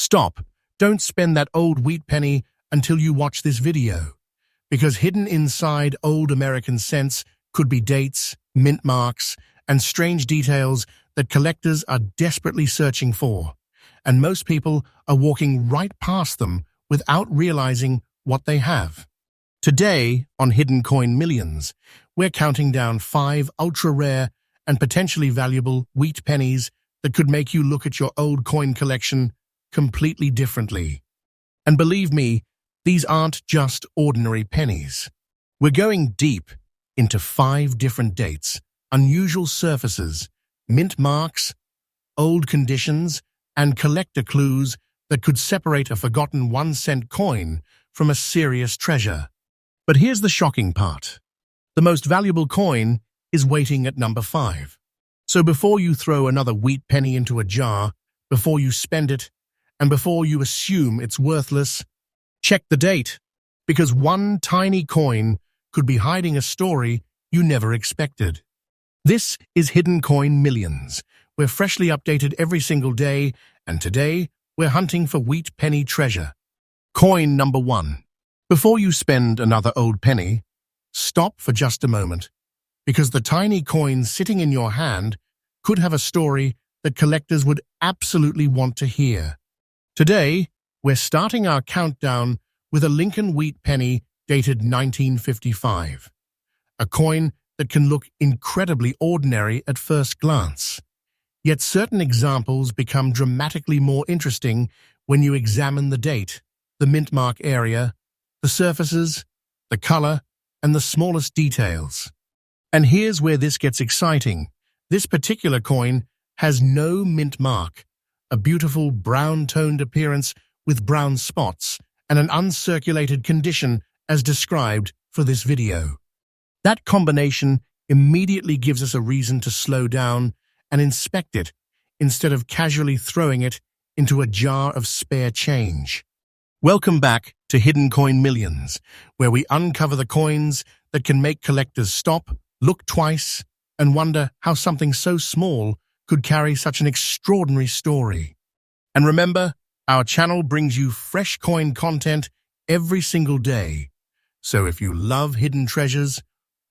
Stop. Don't spend that old wheat penny until you watch this video, because hidden inside old American cents could be dates, mint marks, and strange details that collectors are desperately searching for, and most people are walking right past them without realizing what they have. Today, on Hidden Coin Millions, we're counting down 5 ultra-rare and potentially valuable wheat pennies that could make you look at your old coin collection completely differently. And believe me, these aren't just ordinary pennies. We're going deep into 5 different dates, unusual surfaces, mint marks, old conditions, and collector clues that could separate a forgotten 1-cent coin from a serious treasure. But here's the shocking part. The most valuable coin is waiting at number 5. So before you throw another wheat penny into a jar, before you spend it, and before you assume it's worthless, check the date, because one tiny coin could be hiding a story you never expected. This is Hidden Coin Millions. We're freshly updated every single day, and today we're hunting for wheat penny treasure. Coin number 1. Before you spend another old penny, stop for just a moment, because the tiny coin sitting in your hand could have a story that collectors would absolutely want to hear. Today, we're starting our countdown with a Lincoln wheat penny dated 1955, a coin that can look incredibly ordinary at first glance. Yet certain examples become dramatically more interesting when you examine the date, the mint mark area, the surfaces, the color, and the smallest details. And here's where this gets exciting. This particular coin has no mint mark, a beautiful brown-toned appearance with brown spots, and an uncirculated condition as described for this video. That combination immediately gives us a reason to slow down and inspect it instead of casually throwing it into a jar of spare change. Welcome back to Hidden Coin Millions, where we uncover the coins that can make collectors stop, look twice, and wonder how something so small could carry such an extraordinary story. And remember, our channel brings you fresh coin content every single day. So if you love hidden treasures,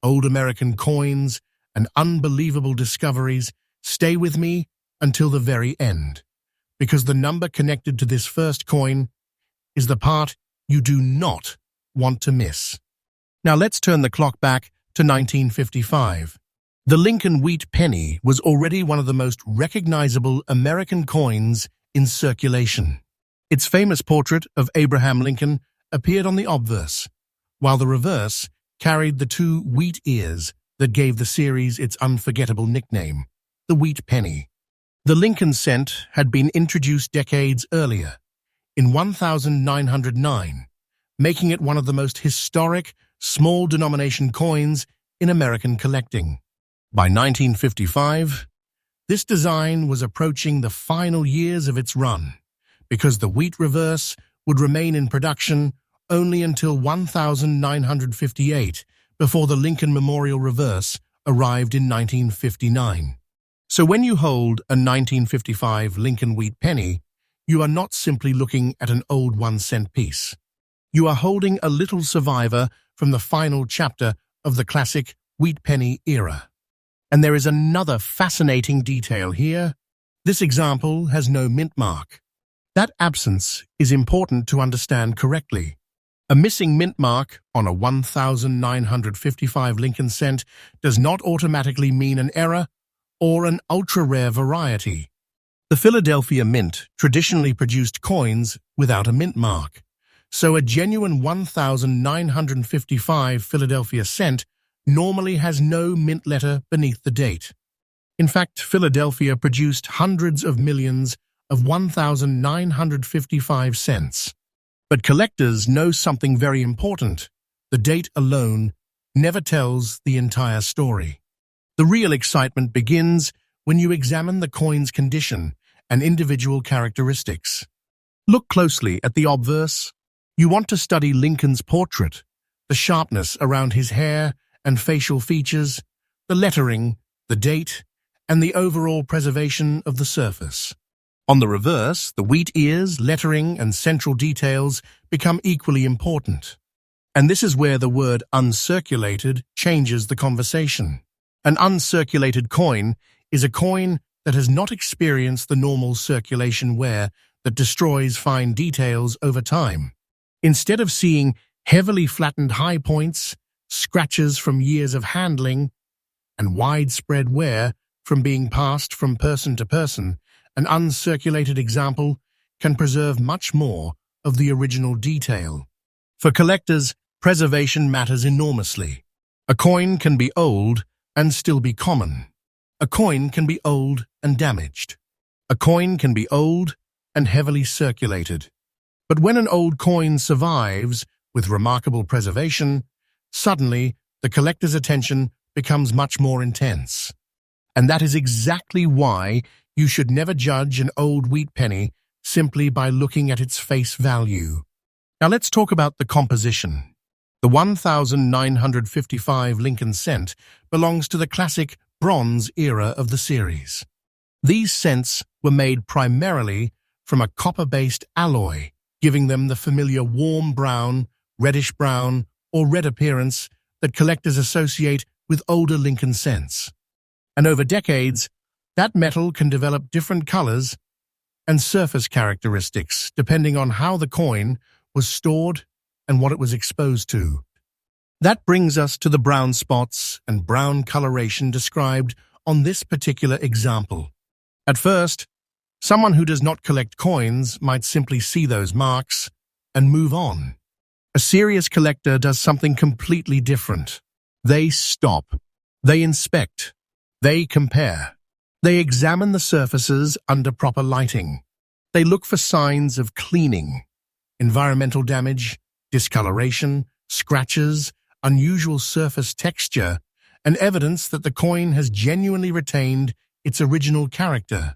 old American coins, and unbelievable discoveries, stay with me until the very end, because the number connected to this first coin is the part you do not want to miss. Now let's turn the clock back to 1955. The Lincoln wheat penny was already one of the most recognizable American coins in circulation. Its famous portrait of Abraham Lincoln appeared on the obverse, while the reverse carried the 2 wheat ears that gave the series its unforgettable nickname, the wheat penny. The Lincoln cent had been introduced decades earlier, in 1909, making it one of the most historic small-denomination coins in American collecting. By 1955, this design was approaching the final years of its run, because the wheat reverse would remain in production only until 1958, before the Lincoln Memorial reverse arrived in 1959. So when you hold a 1955 Lincoln wheat penny, you are not simply looking at an old 1-cent piece. You are holding a little survivor from the final chapter of the classic wheat penny era. And there is another fascinating detail here. This example has no mint mark. That absence is important to understand correctly. A missing mint mark on a 1955 Lincoln cent does not automatically mean an error or an ultra-rare variety. The Philadelphia Mint traditionally produced coins without a mint mark, so a genuine 1955 Philadelphia cent normally has no mint letter beneath the date. In fact, Philadelphia produced hundreds of millions of 1955 cents. But collectors know something very important. The date alone never tells the entire story. The real excitement begins when you examine the coin's condition and individual characteristics. Look closely at the obverse. You want to study Lincoln's portrait, the sharpness around his hair and facial features, the lettering, the date, and the overall preservation of the surface. On the reverse, the wheat ears, lettering, and central details become equally important. And this is where the word uncirculated changes the conversation. An uncirculated coin is a coin that has not experienced the normal circulation wear that destroys fine details over time. Instead of seeing heavily flattened high points, scratches from years of handling, and widespread wear from being passed from person to person, an uncirculated example can preserve much more of the original detail. For collectors, preservation matters enormously. A coin can be old and still be common. A coin can be old and damaged. A coin can be old and heavily circulated. But when an old coin survives with remarkable preservation, suddenly the collector's attention becomes much more intense. And that is exactly why you should never judge an old wheat penny simply by looking at its face value. Now let's talk about the composition. The 1955 Lincoln cent belongs to the classic bronze era of the series. These cents were made primarily from a copper-based alloy, giving them the familiar warm brown, reddish-brown, or red appearance that collectors associate with older Lincoln cents. And over decades, that metal can develop different colors and surface characteristics depending on how the coin was stored and what it was exposed to. That brings us to the brown spots and brown coloration described on this particular example. At first, someone who does not collect coins might simply see those marks and move on. A serious collector does something completely different. They stop. They inspect. They compare. They examine the surfaces under proper lighting. They look for signs of cleaning, environmental damage, discoloration, scratches, unusual surface texture, and evidence that the coin has genuinely retained its original character.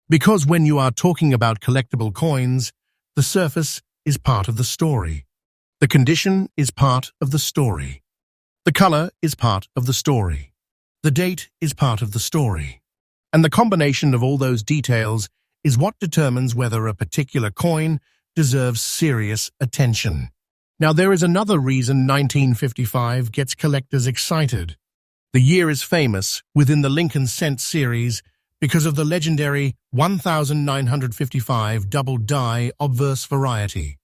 Because when you are talking about collectible coins, the surface is part of the story. The condition is part of the story. The color is part of the story. The date is part of the story. And the combination of all those details is what determines whether a particular coin deserves serious attention. Now, there is another reason 1955 gets collectors excited. The year is famous within the Lincoln cent series because of the legendary 1955 double die obverse variety.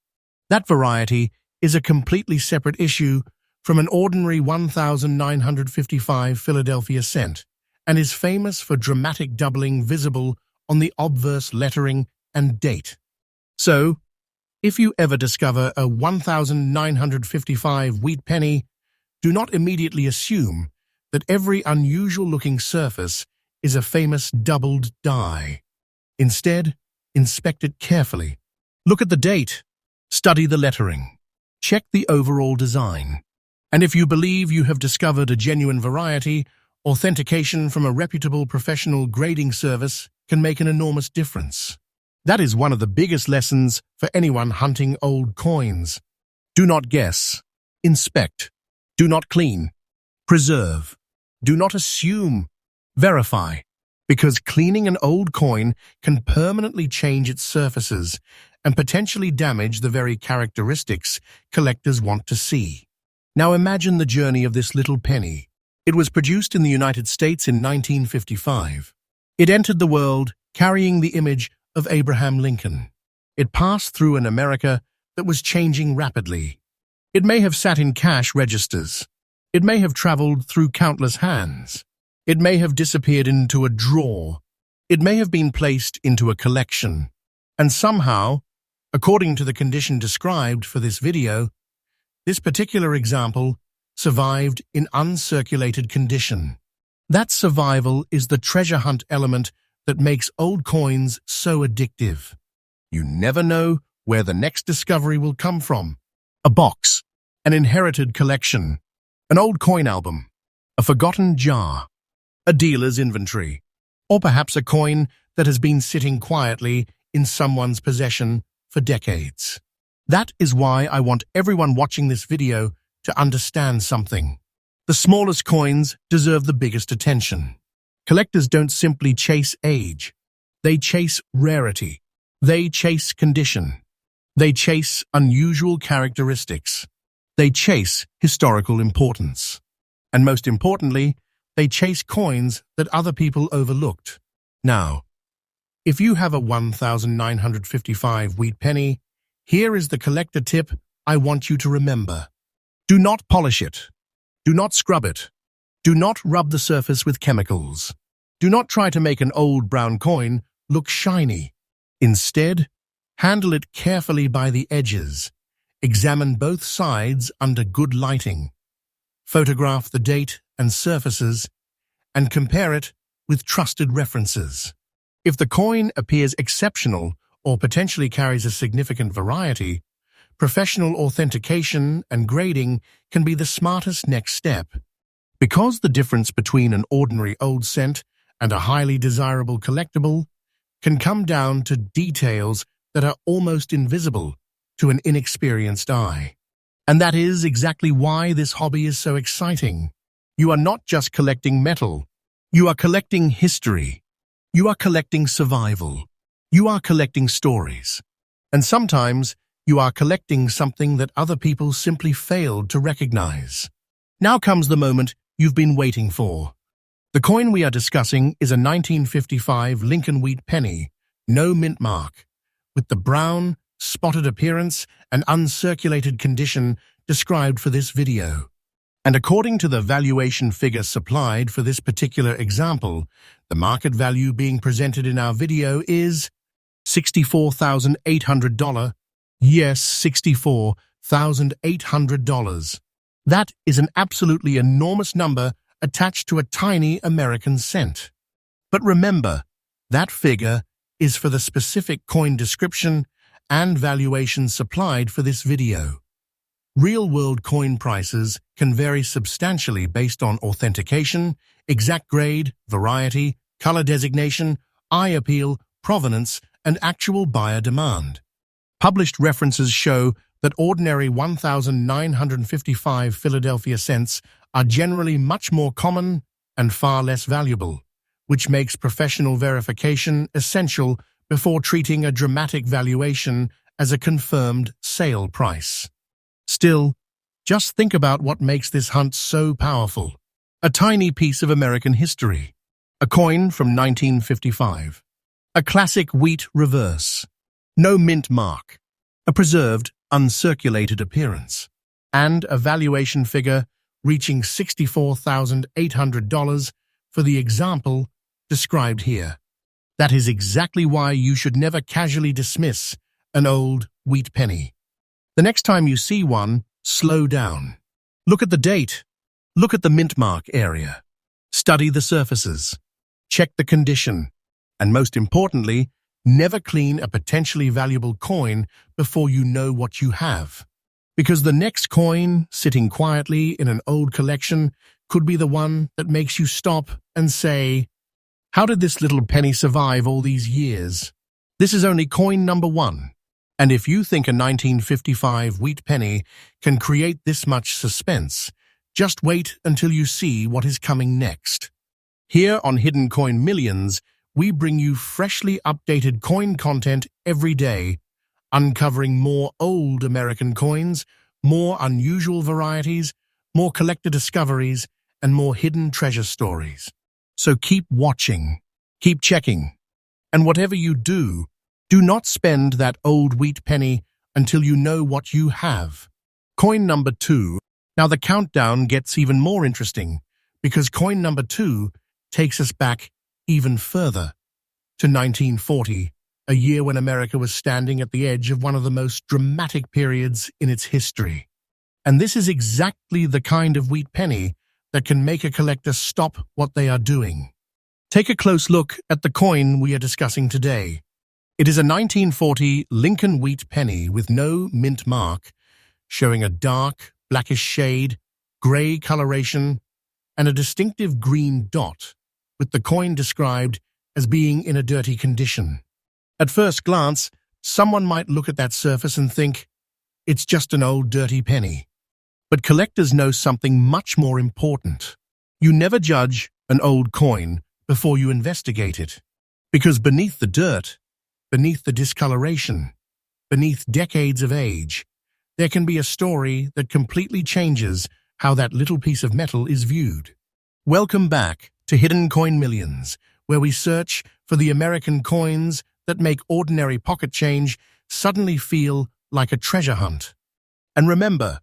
That variety is a completely separate issue from an ordinary 1955 Philadelphia cent and is famous for dramatic doubling visible on the obverse lettering and date. So, if you ever discover a 1955 wheat penny, do not immediately assume that every unusual-looking surface is a famous doubled die. Instead, inspect it carefully. Look at the date. Study the lettering. Check the overall design. And if you believe you have discovered a genuine variety, authentication from a reputable professional grading service can make an enormous difference. That is one of the biggest lessons for anyone hunting old coins. Do not guess. Inspect. Do not clean. Preserve. Do not assume. Verify. Because cleaning an old coin can permanently change its surfaces and potentially damage the very characteristics collectors want to see. Now imagine the journey of this little penny. It was produced in the United States in 1955. It entered the world carrying the image of Abraham Lincoln. It passed through an America that was changing rapidly. It may have sat in cash registers. It may have traveled through countless hands. It may have disappeared into a drawer. It may have been placed into a collection. And somehow, according to the condition described for this video, this particular example survived in uncirculated condition. That survival is the treasure hunt element that makes old coins so addictive. You never know where the next discovery will come from. A box, an inherited collection, an old coin album, a forgotten jar, a dealer's inventory, or perhaps a coin that has been sitting quietly in someone's possession for decades. That is why I want everyone watching this video to understand something. The smallest coins deserve the biggest attention. Collectors don't simply chase age. They chase rarity. They chase condition. They chase unusual characteristics. They chase historical importance. And most importantly, they chase coins that other people overlooked. Now, if you have a 1955 wheat penny, here is the collector tip I want you to remember. Do not polish it. Do not scrub it. Do not rub the surface with chemicals. Do not try to make an old brown coin look shiny. Instead, handle it carefully by the edges. Examine both sides under good lighting. Photograph the date and surfaces, and compare it with trusted references. If the coin appears exceptional or potentially carries a significant variety, professional authentication and grading can be the smartest next step. Because the difference between an ordinary old cent and a highly desirable collectible can come down to details that are almost invisible to an inexperienced eye. And that is exactly why this hobby is so exciting. You are not just collecting metal. You are collecting history. You are collecting survival. You are collecting stories. And sometimes you are collecting something that other people simply failed to recognize. Now comes the moment you've been waiting for. The coin we are discussing is a 1955 Lincoln wheat penny, no mint mark, with the brown, spotted appearance and uncirculated condition described for this video. And according to the valuation figure supplied for this particular example, the market value being presented in our video is $64,800. Yes, $64,800. That is an absolutely enormous number attached to a tiny American cent. But remember, that figure is for the specific coin description and valuation supplied for this video. Real-world coin prices can vary substantially based on authentication, exact grade, variety, color designation, eye appeal, provenance, and actual buyer demand. Published references show that ordinary 1955 Philadelphia cents are generally much more common and far less valuable, which makes professional verification essential before treating a dramatic valuation as a confirmed sale price. Still, just think about what makes this hunt so powerful. A tiny piece of American history. A coin from 1955. A classic wheat reverse. No mint mark. A preserved, uncirculated appearance. And a valuation figure reaching $64,800 for the example described here. That is exactly why you should never casually dismiss an old wheat penny. The next time you see one, slow down. Look at the date. Look at the mint mark area. Study the surfaces. Check the condition. And most importantly, never clean a potentially valuable coin before you know what you have. Because the next coin, sitting quietly in an old collection, could be the one that makes you stop and say, "How did this little penny survive all these years?" This is only coin number 1. And if you think a 1955 wheat penny can create this much suspense, just wait until you see what is coming next. Here on Hidden Coin Millions, we bring you freshly updated coin content every day, uncovering more old American coins, more unusual varieties, more collector discoveries, and more hidden treasure stories. So keep watching, keep checking, and whatever you do, do not spend that old wheat penny until you know what you have. Coin number 2. Now the countdown gets even more interesting, because coin number 2 takes us back even further, to 1940, a year when America was standing at the edge of one of the most dramatic periods in its history. And this is exactly the kind of wheat penny that can make a collector stop what they are doing. Take a close look at the coin we are discussing today. It is a 1940 Lincoln wheat penny with no mint mark, showing a dark, blackish shade, gray coloration, and a distinctive green dot, with the coin described as being in a dirty condition. At first glance, someone might look at that surface and think, it's just an old dirty penny. But collectors know something much more important. You never judge an old coin before you investigate it. Because beneath the dirt, beneath the discoloration, beneath decades of age, there can be a story that completely changes how that little piece of metal is viewed. Welcome back to Hidden Coin Millions, where we search for the American coins that make ordinary pocket change suddenly feel like a treasure hunt. And remember,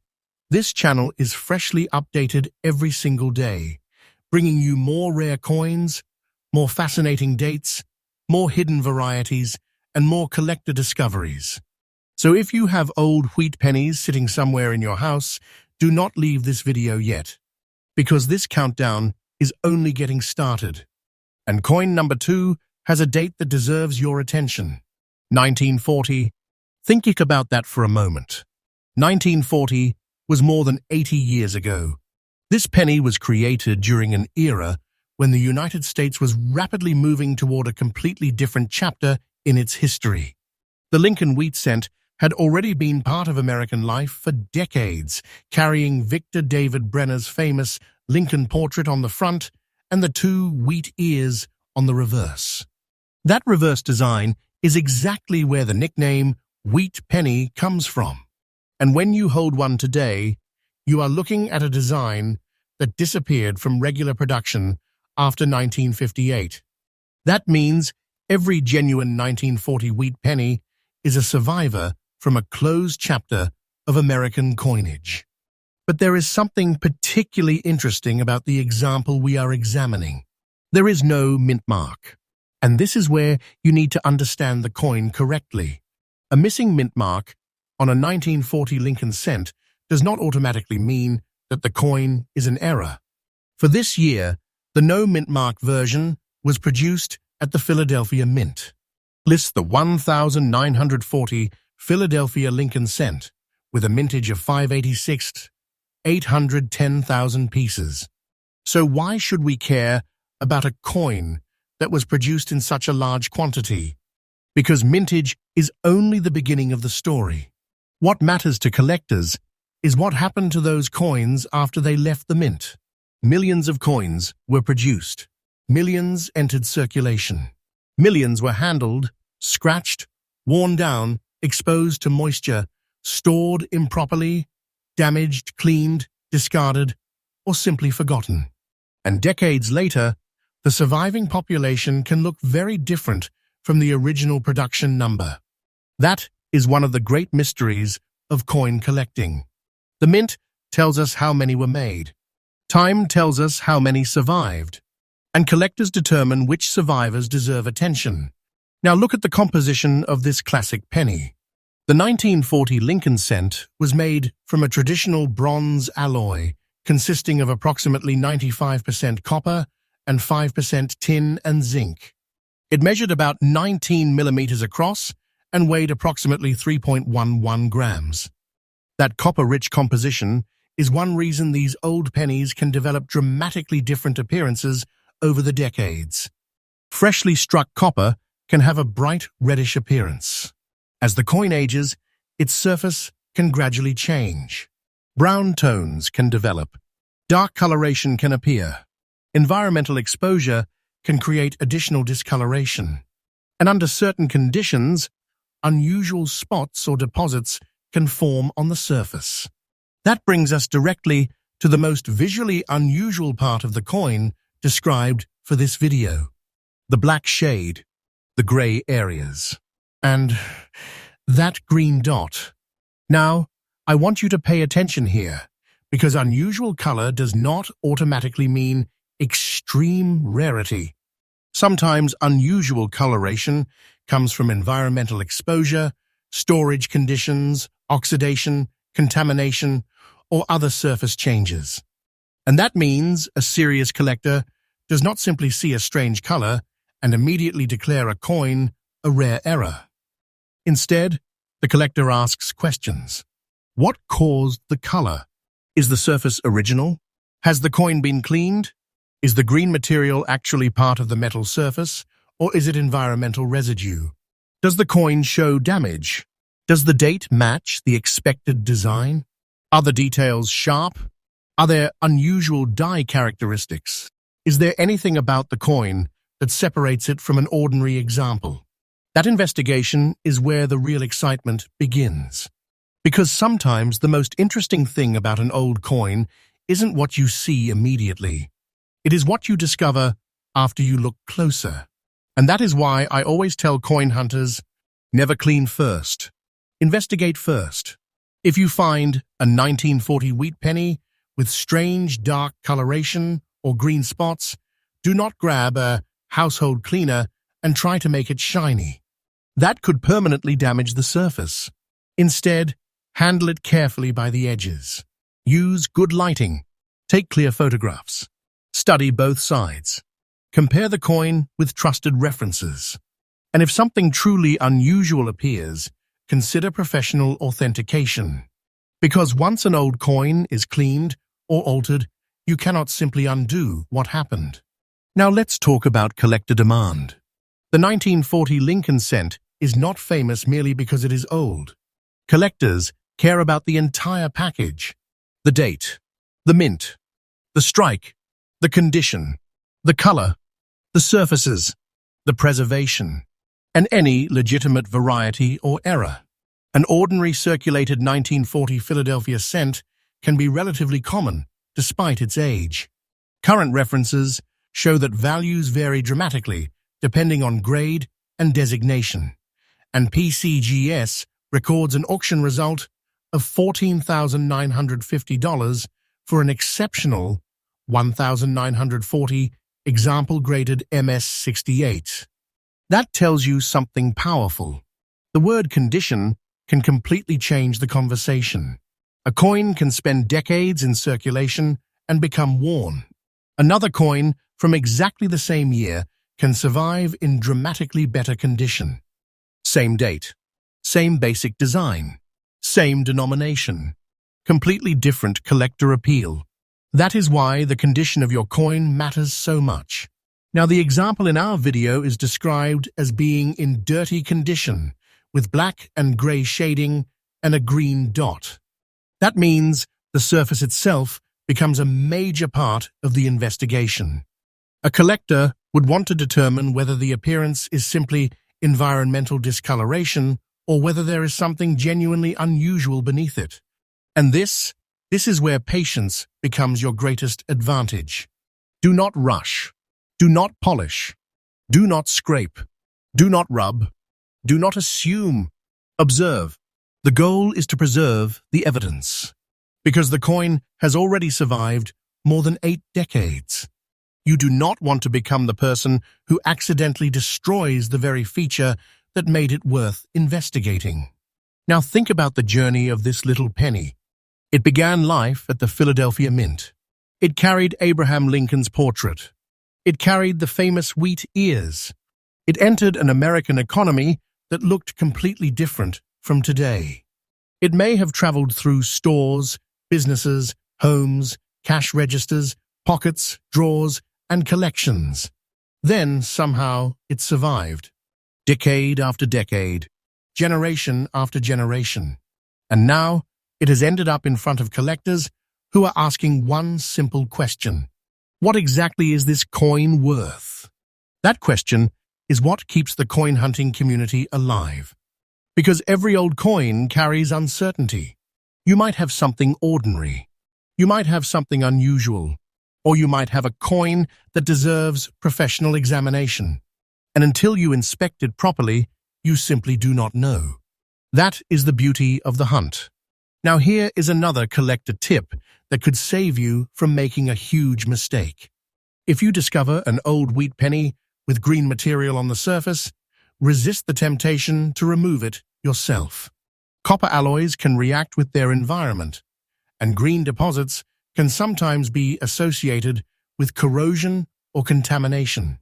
this channel is freshly updated every single day, bringing you more rare coins, more fascinating dates, more hidden varieties, and more collector discoveries. So if you have old wheat pennies sitting somewhere in your house, do not leave this video yet, because this countdown is only getting started. And coin number 2 has a date that deserves your attention. 1940. Think about that for a moment. 1940 was more than 80 years ago. This penny was created during an era when the United States was rapidly moving toward a completely different chapter in its history. The Lincoln wheat cent had already been part of American life for decades, carrying Victor David Brenner's famous Lincoln portrait on the front and the 2 wheat ears on the reverse. That reverse design is exactly where the nickname wheat penny comes from. And when you hold one today, you are looking at a design that disappeared from regular production after 1958. That means every genuine 1940 wheat penny is a survivor from a closed chapter of American coinage. But there is something particularly interesting about the example we are examining. There is no mint mark. And this is where you need to understand the coin correctly. A missing mint mark on a 1940 Lincoln cent does not automatically mean that the coin is an error. For this year, the no mint mark version was produced at the Philadelphia Mint. Lists the 1,940 Philadelphia Lincoln cent with a mintage of 586, 810,000 pieces. So why should we care about a coin that was produced in such a large quantity? Because mintage is only the beginning of the story. What matters to collectors is what happened to those coins after they left the mint. Millions of coins were produced. Millions entered circulation. Millions were handled, scratched, worn down, exposed to moisture, stored improperly, damaged, cleaned, discarded, or simply forgotten. And decades later, the surviving population can look very different from the original production number. That is one of the great mysteries of coin collecting. The mint tells us how many were made. Time tells us how many survived. And collectors determine which survivors deserve attention. Now look at the composition of this classic penny. The 1940 Lincoln cent was made from a traditional bronze alloy consisting of approximately 95% copper and 5% tin and zinc. It measured about 19 millimeters across and weighed approximately 3.11 grams. That copper-rich composition is one reason these old pennies can develop dramatically different appearances over the decades. Freshly struck copper can have a bright reddish appearance. As the coin ages, its surface can gradually change. Brown tones can develop. Dark coloration can appear. Environmental exposure can create additional discoloration. And under certain conditions, unusual spots or deposits can form on the surface. That brings us directly to the most visually unusual part of the coin described for this video. The black shade, the gray areas, and that green dot. Now, I want you to pay attention here, because unusual color does not automatically mean extreme rarity. Sometimes unusual coloration comes from environmental exposure, storage conditions, oxidation, contamination, or other surface changes. And that means a serious collector does not simply see a strange color and immediately declare a coin a rare error. Instead, the collector asks questions. What caused the color? Is the surface original? Has the coin been cleaned? Is the green material actually part of the metal surface, or is it environmental residue? Does the coin show damage? Does the date match the expected design? Are the details sharp? Are there unusual die characteristics? Is there anything about the coin that separates it from an ordinary example. That investigation is where the real excitement begins. Because sometimes the most interesting thing about an old coin isn't what you see immediately. It is what you discover after you look closer. And that is why I always tell coin hunters, never clean first. Investigate first. If you find a 1940 wheat penny with strange dark coloration or green spots, do not grab a household cleaner and try to make it shiny. That could permanently damage the surface. Instead, handle it carefully by the edges. Use good lighting. Take clear photographs. Study both sides. Compare the coin with trusted references. And if something truly unusual appears, consider professional authentication. Because once an old coin is cleaned or altered, you cannot simply undo what happened. Now let's talk about collector demand. The 1940 Lincoln cent is not famous merely because it is old. Collectors care about the entire package. The date, the mint, the strike, the condition, the color, the surfaces, the preservation, and any legitimate variety or error. An ordinary circulated 1940 Philadelphia cent can be relatively common despite its age. Current references show that values vary dramatically depending on grade and designation, and PCGS records an auction result of $14,950 for an exceptional 1,940 example-graded MS-68. That tells you something powerful. The word condition can completely change the conversation. A coin can spend decades in circulation and become worn. Another coin from exactly the same year can survive in dramatically better condition. Same date, same basic design, same denomination, completely different collector appeal. That is why the condition of your coin matters so much. Now, the example in our video is described as being in dirty condition, with black and gray shading and a green dot. That means the surface itself becomes a major part of the investigation. A collector would want to determine whether the appearance is simply environmental discoloration or whether there is something genuinely unusual beneath it. And this is where patience becomes your greatest advantage. Do not rush. Do not polish. Do not scrape. Do not rub. Do not assume. Observe. The goal is to preserve the evidence, because the coin has already survived more than 8 decades. You do not want to become the person who accidentally destroys the very feature that made it worth investigating. Now think about the journey of this little penny. It began life at the Philadelphia Mint. It carried Abraham Lincoln's portrait. It carried the famous wheat ears. It entered an American economy that looked completely different from today. It may have traveled through stores, businesses, homes, cash registers, pockets, drawers, and collections. Then, somehow, it survived. Decade after decade, generation after generation. And now, it has ended up in front of collectors who are asking one simple question. What exactly is this coin worth? That question is what keeps the coin hunting community alive. Because every old coin carries uncertainty. You might have something ordinary. You might have something unusual. Or you might have a coin that deserves professional examination. And until you inspect it properly, you simply do not know. That is the beauty of the hunt. Now here is another collector tip that could save you from making a huge mistake. If you discover an old wheat penny with green material on the surface, resist the temptation to remove it yourself. Copper alloys can react with their environment, and green deposits can sometimes be associated with corrosion or contamination.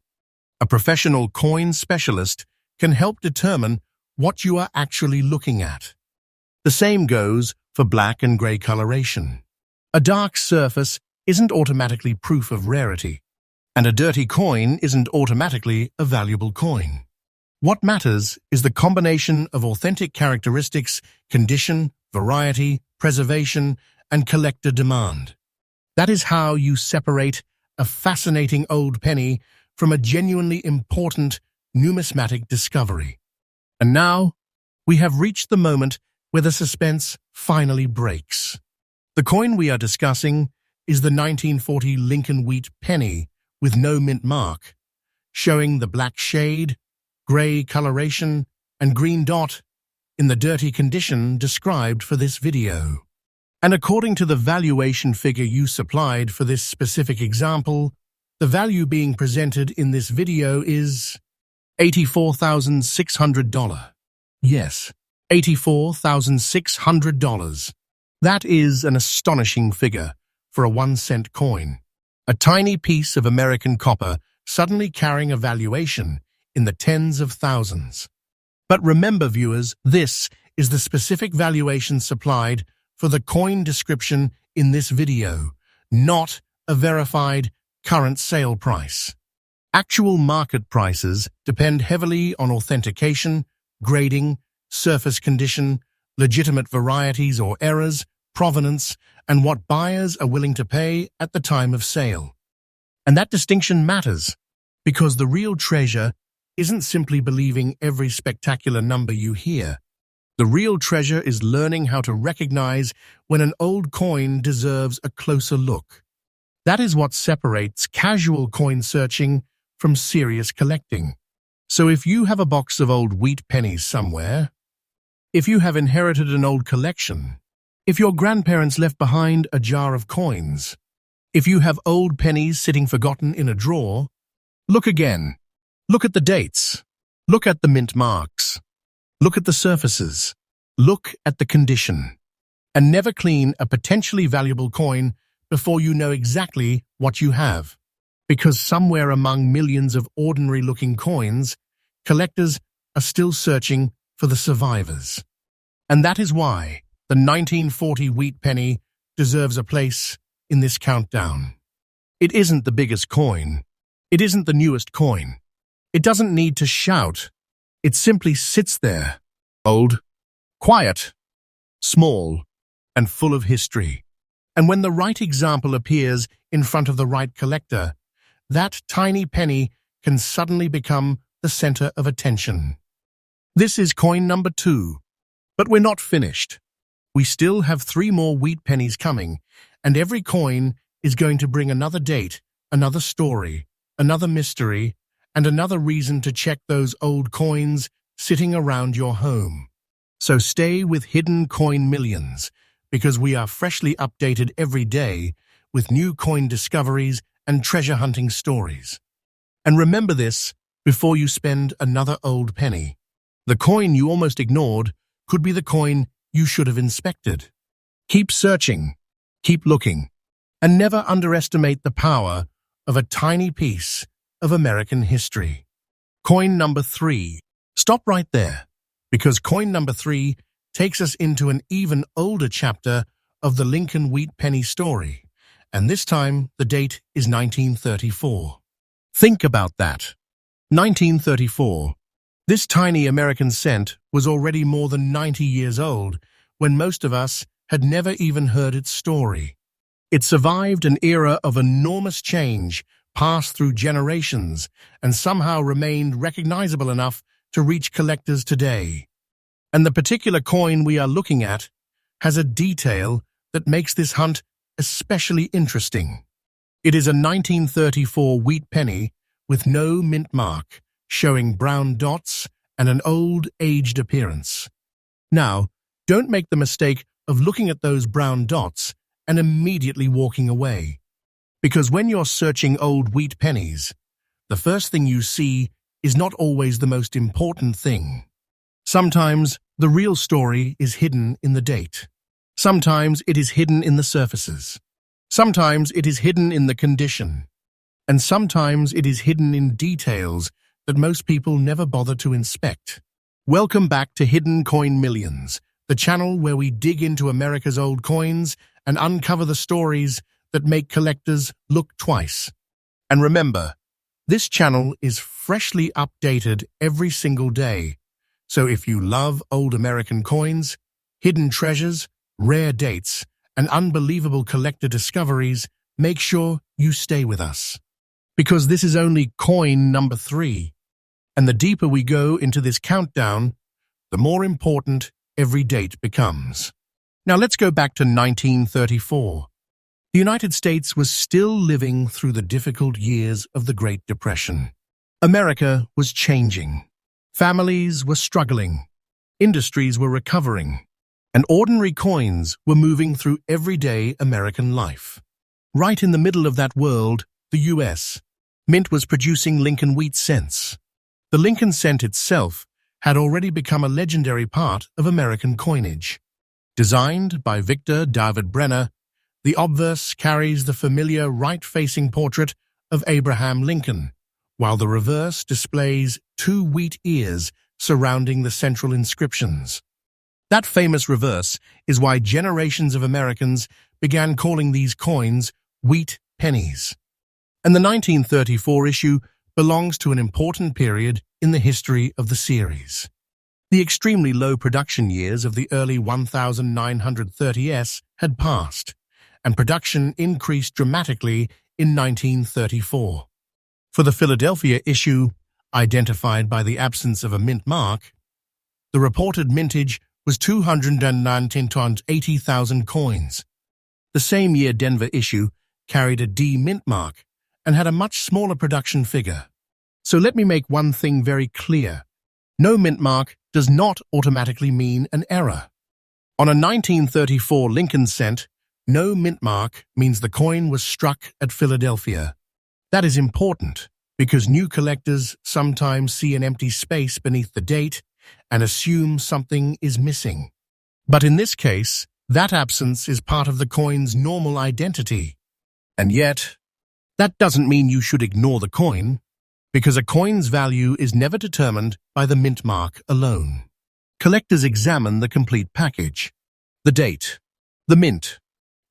A professional coin specialist can help determine what you are actually looking at. The same goes for black and gray coloration. A dark surface isn't automatically proof of rarity, and a dirty coin isn't automatically a valuable coin. What matters is the combination of authentic characteristics, condition, variety, preservation, and collector demand. That is how you separate a fascinating old penny from a genuinely important numismatic discovery. And now, we have reached the moment where the suspense finally breaks. The coin we are discussing is the 1940 Lincoln wheat penny with no mint mark, showing the black shade, grey coloration, and green dot in the dirty condition described for this video. And according to the valuation figure you supplied for this specific example, the value being presented in this video is $84,600. Yes, $84,600. That is an astonishing figure for a 1-cent coin. A tiny piece of American copper suddenly carrying a valuation in the tens of thousands. But remember, viewers, this is the specific valuation supplied for the coin description in this video, not a verified current sale price. Actual market prices depend heavily on authentication, grading, surface condition, legitimate varieties or errors, provenance, and what buyers are willing to pay at the time of sale. And that distinction matters, because the real treasure isn't simply believing every spectacular number you hear. The real treasure is learning how to recognize when an old coin deserves a closer look. That is what separates casual coin searching from serious collecting. So if you have a box of old wheat pennies somewhere, if you have inherited an old collection, if your grandparents left behind a jar of coins, if you have old pennies sitting forgotten in a drawer, look again. Look at the dates. Look at the mint marks. Look at the surfaces. Look at the condition. And never clean a potentially valuable coin before you know exactly what you have. Because somewhere among millions of ordinary-looking coins, collectors are still searching for the survivors. And that is why the 1940 wheat penny deserves a place in this countdown. It isn't the biggest coin. It isn't the newest coin. It doesn't need to shout. It simply sits there, old, quiet, small, and full of history. And when the right example appears in front of the right collector, that tiny penny can suddenly become the center of attention. This is coin number 2. But we're not finished. We still have 3 more wheat pennies coming, and every coin is going to bring another date, another story, another mystery, and another reason to check those old coins sitting around your home. So stay with Hidden Coin Millions, because we are freshly updated every day with new coin discoveries and treasure hunting stories. And remember this before you spend another old penny. The coin you almost ignored could be the coin you should have inspected. Keep searching, keep looking, and never underestimate the power of a tiny piece of American history. Coin number 3. Stop right there, because coin number 3 takes us into an even older chapter of the Lincoln wheat penny story, and this time the date is 1934. Think about that. 1934. This tiny American cent was already more than 90 years old when most of us had never even heard its story. It survived an era of enormous change, passed through generations, and somehow remained recognizable enough to reach collectors today. And the particular coin we are looking at has a detail that makes this hunt especially interesting. It is a 1934 wheat penny with no mint mark, showing brown dots and an old, aged appearance. Now, don't make the mistake of looking at those brown dots and immediately walking away. Because when you're searching old wheat pennies, the first thing you see is not always the most important thing. Sometimes the real story is hidden in the date. Sometimes it is hidden in the surfaces. Sometimes it is hidden in the condition. And sometimes it is hidden in details that most people never bother to inspect. Welcome back to Hidden Coin Millions, the channel where we dig into America's old coins and uncover the stories that make collectors look twice. And remember, this channel is freshly updated every single day. So if you love old American coins, hidden treasures, rare dates, and unbelievable collector discoveries, make sure you stay with us. because this is only coin number 3. And the deeper we go into this countdown, the more important every date becomes. Now let's go back to 1934. The United States was still living through the difficult years of the Great Depression. America was changing. Families were struggling. Industries were recovering. And ordinary coins were moving through everyday American life. Right in the middle of that world, the U.S. Mint was producing Lincoln wheat cents. The Lincoln cent itself had already become a legendary part of American coinage. Designed by Victor David Brenner, the obverse carries the familiar right-facing portrait of Abraham Lincoln, while the reverse displays 2 wheat ears surrounding the central inscriptions. That famous reverse is why generations of Americans began calling these coins wheat pennies. And the 1934 issue belongs to an important period in the history of the series. The extremely low production years of the early 1930s had passed, and production increased dramatically in 1934. For the Philadelphia issue, identified by the absence of a mint mark, the reported mintage was 280,000 coins. The same year Denver issue carried a D mint mark and had a much smaller production figure. So let me make one thing very clear. No mint mark does not automatically mean an error. On a 1934 Lincoln cent, no mint mark means the coin was struck at Philadelphia. That is important because new collectors sometimes see an empty space beneath the date and assume something is missing. But in this case, that absence is part of the coin's normal identity. And yet, that doesn't mean you should ignore the coin, because a coin's value is never determined by the mint mark alone. Collectors examine the complete package: the date, the mint,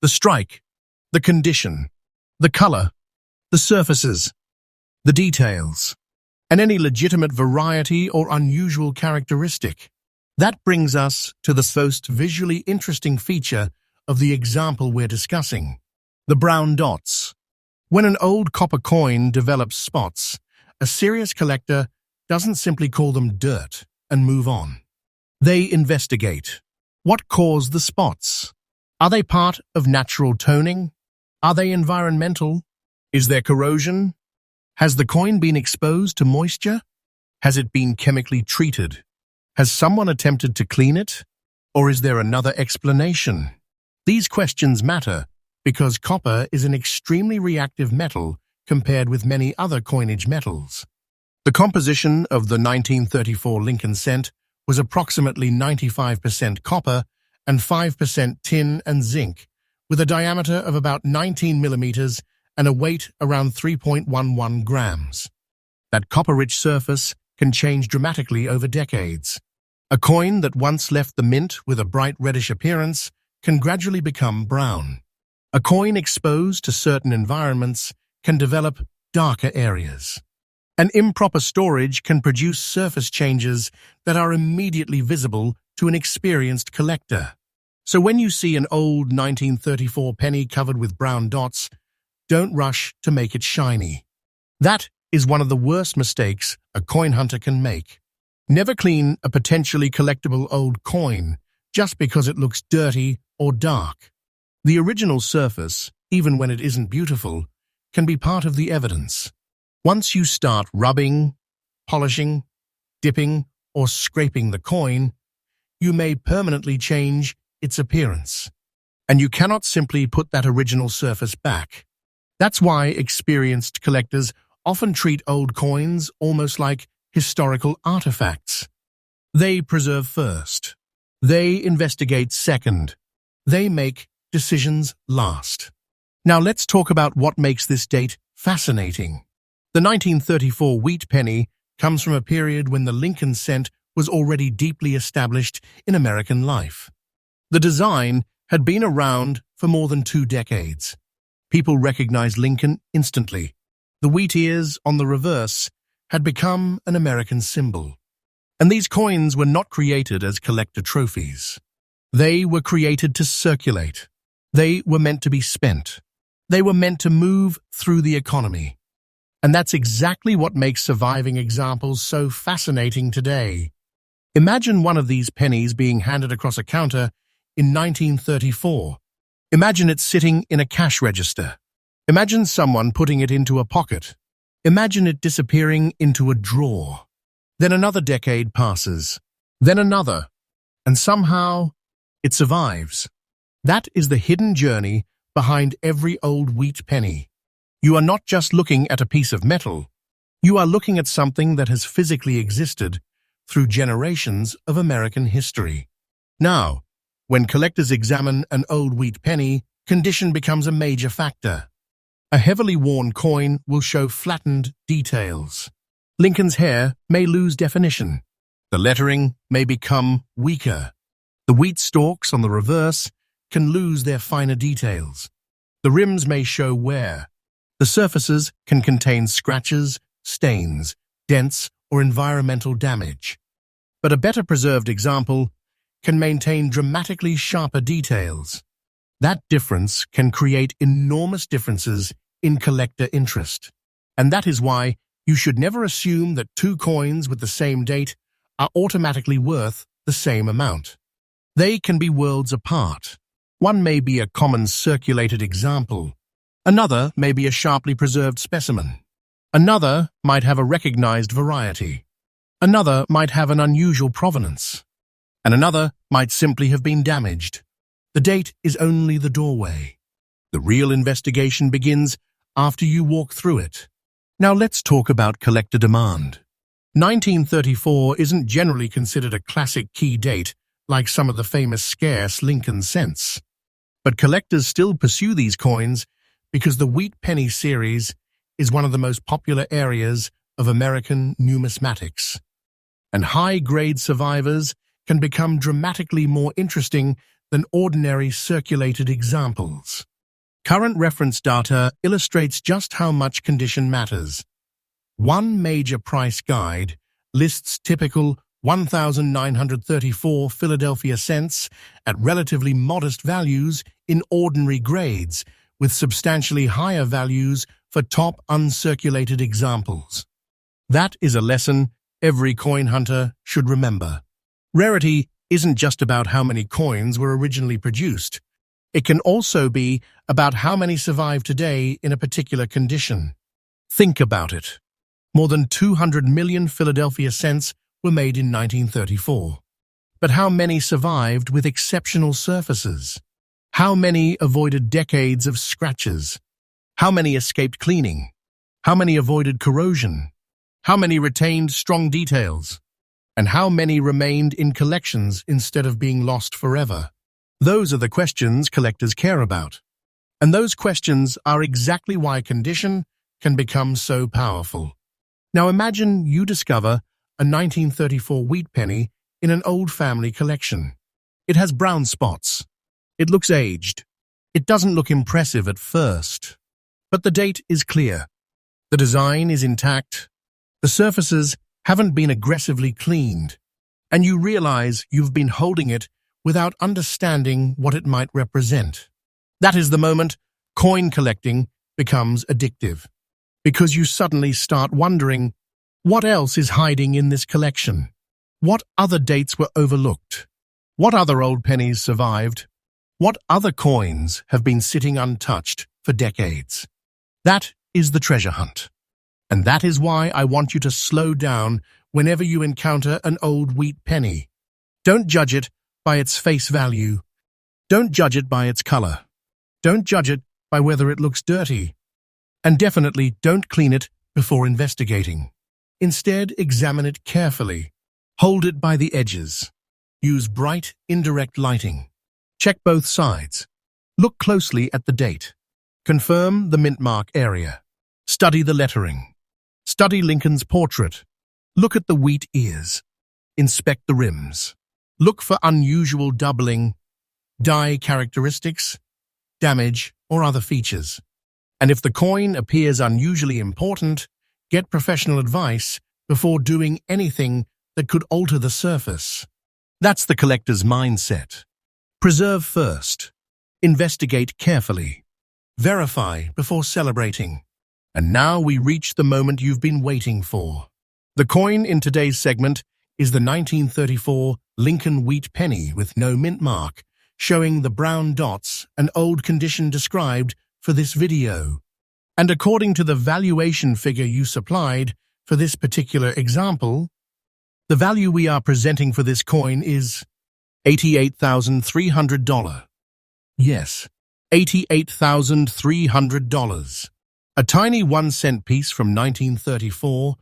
the strike, the condition, the color, the surfaces, the details, and any legitimate variety or unusual characteristic. That brings us to the most visually interesting feature of the example we're discussing: the brown dots. When an old copper coin develops spots, a serious collector doesn't simply call them dirt and move on. They investigate. What caused the spots? Are they part of natural toning? Are they environmental? Is there corrosion? Has the coin been exposed to moisture? Has it been chemically treated? Has someone attempted to clean it? Or is there another explanation? These questions matter because copper is an extremely reactive metal compared with many other coinage metals. The composition of the 1934 Lincoln cent was approximately 95% copper and 5% tin and zinc, with a diameter of about 19 millimeters and a weight around 3.11 grams. That copper-rich surface can change dramatically over decades. A coin that once left the mint with a bright reddish appearance can gradually become brown. A coin exposed to certain environments can develop darker areas. And improper storage can produce surface changes that are immediately visible to an experienced collector. So when you see an old 1934 penny covered with brown dots, don't rush to make it shiny. That is one of the worst mistakes a coin hunter can make. Never clean a potentially collectible old coin just because it looks dirty or dark. The original surface, even when it isn't beautiful, can be part of the evidence. Once you start rubbing, polishing, dipping, or scraping the coin, you may permanently change its appearance. And you cannot simply put that original surface back. That's why experienced collectors often treat old coins almost like historical artifacts. They preserve first. They investigate second. They make decisions last. Now let's talk about what makes this date fascinating. The 1934 wheat penny comes from a period when the Lincoln cent was already deeply established in American life. The design had been around for more than 2 decades. People recognized Lincoln instantly. The wheat ears on the reverse had become an American symbol. And these coins were not created as collector trophies. They were created to circulate. They were meant to be spent. They were meant to move through the economy. And that's exactly what makes surviving examples so fascinating today. Imagine one of these pennies being handed across a counter in 1934. Imagine it sitting in a cash register. Imagine someone putting it into a pocket. Imagine it disappearing into a drawer. Then another decade passes. Then another. And somehow, it survives. That is the hidden journey behind every old wheat penny. You are not just looking at a piece of metal. You are looking at something that has physically existed through generations of American history. Now, when collectors examine an old wheat penny, condition becomes a major factor. A heavily worn coin will show flattened details. Lincoln's hair may lose definition. The lettering may become weaker. The wheat stalks on the reverse can lose their finer details. The rims may show wear. The surfaces can contain scratches, stains, dents, or environmental damage. But a better preserved example can maintain dramatically sharper details. That difference can create enormous differences in collector interest. And that is why you should never assume that two coins with the same date are automatically worth the same amount. They can be worlds apart. One may be a common circulated example. Another may be a sharply preserved specimen. Another might have a recognized variety. Another might have an unusual provenance. And another might simply have been damaged. The date is only the doorway. The real investigation begins after you walk through it. Now let's talk about collector demand. 1934 isn't generally considered a classic key date like some of the famous scarce Lincoln cents. But collectors still pursue these coins because the wheat penny series is one of the most popular areas of American numismatics. And high-grade survivors can become dramatically more interesting than ordinary circulated examples. Current reference data illustrates just how much condition matters. One major price guide lists typical 1,934 Philadelphia cents at relatively modest values in ordinary grades, with substantially higher values for top uncirculated examples. That is a lesson every coin hunter should remember. Rarity isn't just about how many coins were originally produced. It can also be about how many survive today in a particular condition. Think about it. More than 200 million Philadelphia cents were made in 1934. But how many survived with exceptional surfaces? How many avoided decades of scratches? How many escaped cleaning? How many avoided corrosion? How many retained strong details? And how many remained in collections instead of being lost forever? Those are the questions collectors care about. And those questions are exactly why condition can become so powerful. Now imagine you discover a 1934 wheat penny in an old family collection. It has brown spots. It looks aged. It doesn't look impressive at first. But the date is clear. The design is intact. The surfaces haven't been aggressively cleaned. And you realize you've been holding it without understanding what it might represent. That is the moment coin collecting becomes addictive. Because you suddenly start wondering, what else is hiding in this collection? What other dates were overlooked? What other old pennies survived? What other coins have been sitting untouched for decades? That is the treasure hunt. And that is why I want you to slow down whenever you encounter an old wheat penny. Don't judge it by its face value. Don't judge it by its color. Don't judge it by whether it looks dirty. And definitely don't clean it before investigating. Instead, examine it carefully. Hold it by the edges. Use bright, indirect lighting. Check both sides. Look closely at the date. Confirm the mint mark area. Study the lettering. Study Lincoln's portrait. Look at the wheat ears. Inspect the rims. Look for unusual doubling, die characteristics, damage, or other features. And if the coin appears unusually important, get professional advice before doing anything that could alter the surface. That's the collector's mindset. Preserve first. Investigate carefully. Verify before celebrating. And now we reach the moment you've been waiting for. The coin in today's segment is the 1934 Lincoln wheat penny with no mint mark, showing the brown dots and old condition described for this video. And according to the valuation figure you supplied for this particular example, the value we are presenting for this coin is $88,300. Yes, $88,300. A tiny 1-cent piece from 1934,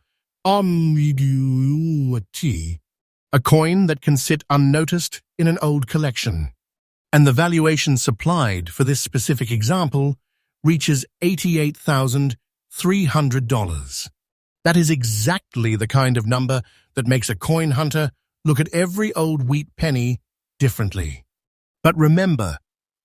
a coin that can sit unnoticed in an old collection. And the valuation supplied for this specific example reaches $88,300. That is exactly the kind of number that makes a coin hunter look at every old wheat penny differently. But remember,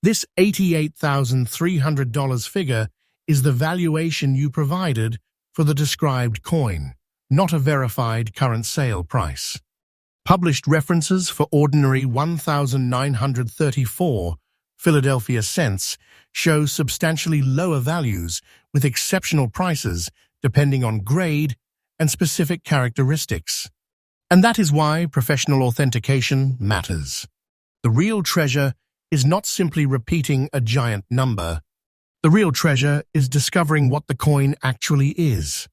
this $88,300 figure is the valuation you provided for the described coin, not a verified current sale price. Published references for ordinary 1,934 Philadelphia cents show substantially lower values with exceptional prices depending on grade and specific characteristics. And that is why professional authentication matters. The real treasure is not simply repeating a giant number. The real treasure is discovering what the coin actually is.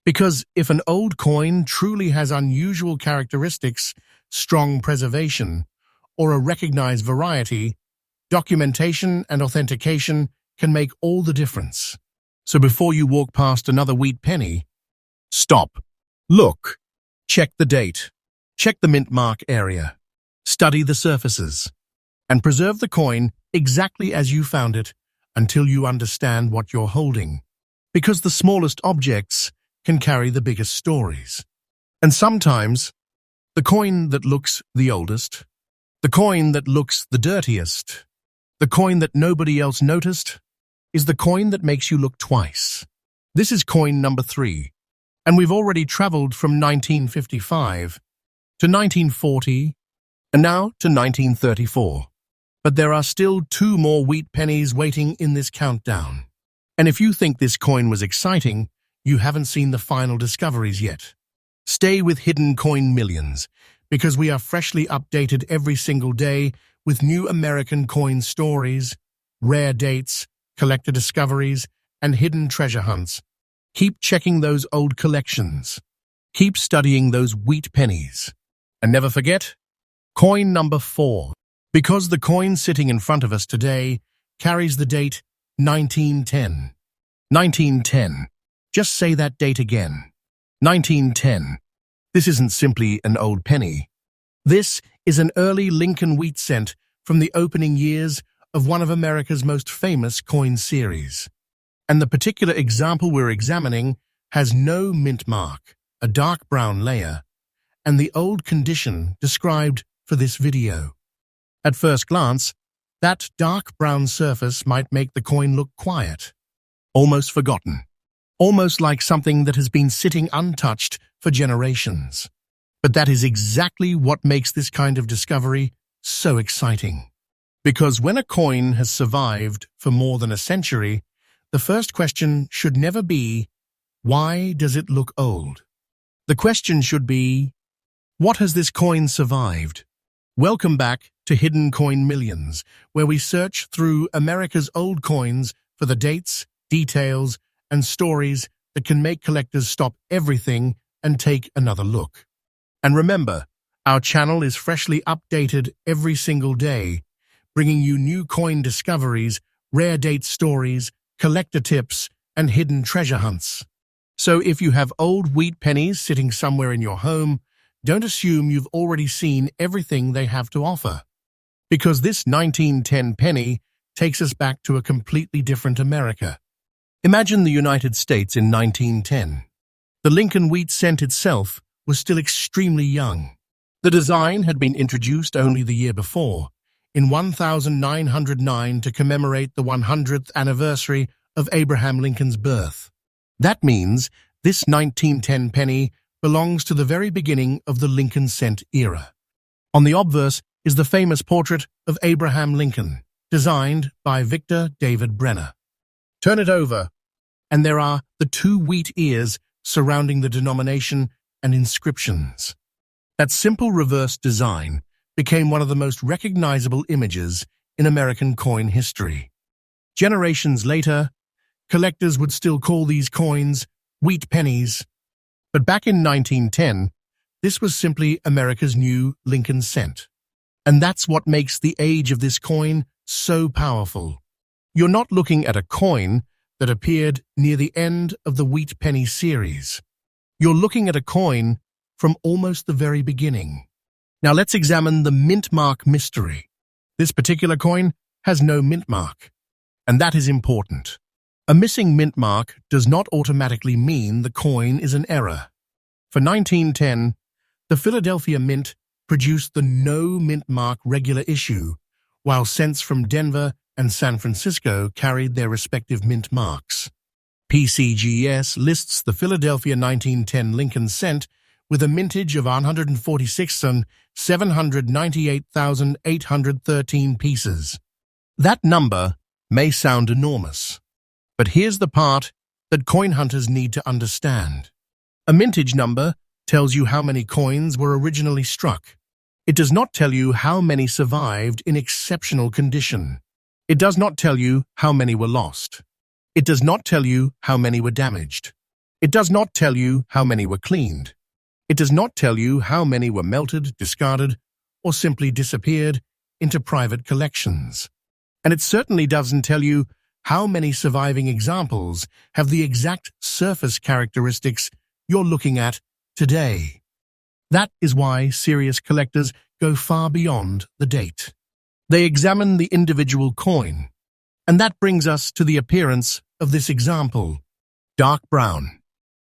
Because if an old coin truly has unusual characteristics, strong preservation, or a recognized variety, documentation and authentication can make all the difference. So before you walk past another wheat penny, stop, look, check the date, check the mint mark area, study the surfaces, and preserve the coin exactly as you found it until you understand what you're holding. Because the smallest objects can carry the biggest stories. And sometimes, the coin that looks the oldest, the coin that looks the dirtiest, the coin that nobody else noticed, is the coin that makes you look twice. This is coin number 3, and we've already traveled from 1955 to 1940 and now to 1934. But there are still 2 more wheat pennies waiting in this countdown. And if you think this coin was exciting, you haven't seen the final discoveries yet. Stay with Hidden Coin Millions, because we are freshly updated every single day with new American coin stories, rare dates, collector discoveries, and hidden treasure hunts. Keep checking those old collections. Keep studying those wheat pennies. And never forget, coin number 4. Because the coin sitting in front of us today carries the date 1910. 1910. Just say that date again. 1910. This isn't simply an old penny. This is an early Lincoln wheat cent from the opening years of one of America's most famous coin series. And the particular example we're examining has no mint mark, a dark brown layer, and the old condition described for this video. At first glance, that dark brown surface might make the coin look quiet, almost forgotten, almost like something that has been sitting untouched for generations. But that is exactly what makes this kind of discovery so exciting. Because when a coin has survived for more than a century, the first question should never be, why does it look old? The question should be, what has this coin survived? Welcome back to Hidden Coin Millions, where we search through America's old coins for the dates, details, and stories that can make collectors stop everything and take another look. And remember, our channel is freshly updated every single day, bringing you new coin discoveries, rare date stories, collector tips, and hidden treasure hunts. So if you have old wheat pennies sitting somewhere in your home, don't assume you've already seen everything they have to offer. Because this 1910 penny takes us back to a completely different America. Imagine the United States in 1910. The Lincoln wheat cent itself was still extremely young. The design had been introduced only the year before, in 1909 to commemorate the 100th anniversary of Abraham Lincoln's birth. That means this 1910 penny belongs to the very beginning of the Lincoln cent era. On the obverse is the famous portrait of Abraham Lincoln, designed by Victor David Brenner. Turn it over, and there are the two wheat ears surrounding the denomination and inscriptions. That simple reverse design became one of the most recognizable images in American coin history. Generations later, collectors would still call these coins wheat pennies. But back in 1910, this was simply America's new Lincoln cent. And that's what makes the age of this coin so powerful. You're not looking at a coin that appeared near the end of the wheat penny series. You're looking at a coin from almost the very beginning. Now let's examine the mint mark mystery. This particular coin has no mint mark, and that is important. A missing mint mark does not automatically mean the coin is an error. For 1910, the Philadelphia Mint produced the no mint mark regular issue, while cents from Denver and San Francisco carried their respective mint marks. PCGS lists the Philadelphia 1910 Lincoln cent with a mintage of 146 and 798,813 pieces. That number may sound enormous, but here's the part that coin hunters need to understand. A mintage number tells you how many coins were originally struck. It does not tell you how many survived in exceptional condition. It does not tell you how many were lost. It does not tell you how many were damaged. It does not tell you how many were cleaned. It does not tell you how many were melted, discarded, or simply disappeared into private collections. And it certainly doesn't tell you how many surviving examples have the exact surface characteristics you're looking at today. That is why serious collectors go far beyond the date. They examine the individual coin, and that brings us to the appearance of this example, dark brown.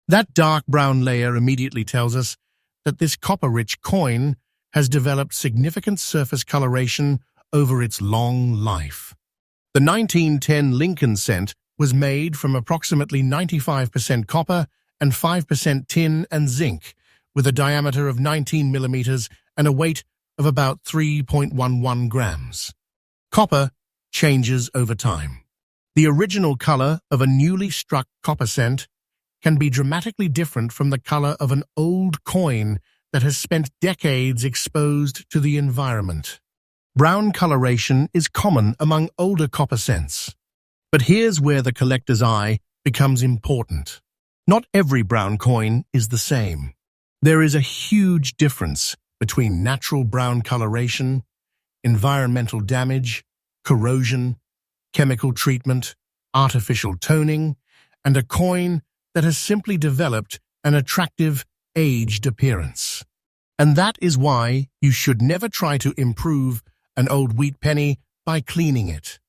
That dark brown layer immediately tells us that this copper-rich coin has developed significant surface coloration over its long life. The 1910 Lincoln cent was made from approximately 95% copper and 5% tin and zinc, with a diameter of 19 millimeters and a weight of about 3.11 grams. Copper changes over time. The original color of a newly struck copper cent can be dramatically different from the color of an old coin that has spent decades exposed to the environment. Brown coloration is common among older copper cents. But here's where the collector's eye becomes important. Not every brown coin is the same. There is a huge difference between natural brown coloration, environmental damage, corrosion, chemical treatment, artificial toning, and a coin that has simply developed an attractive, aged appearance. And that is why you should never try to improve an old wheat penny by cleaning it.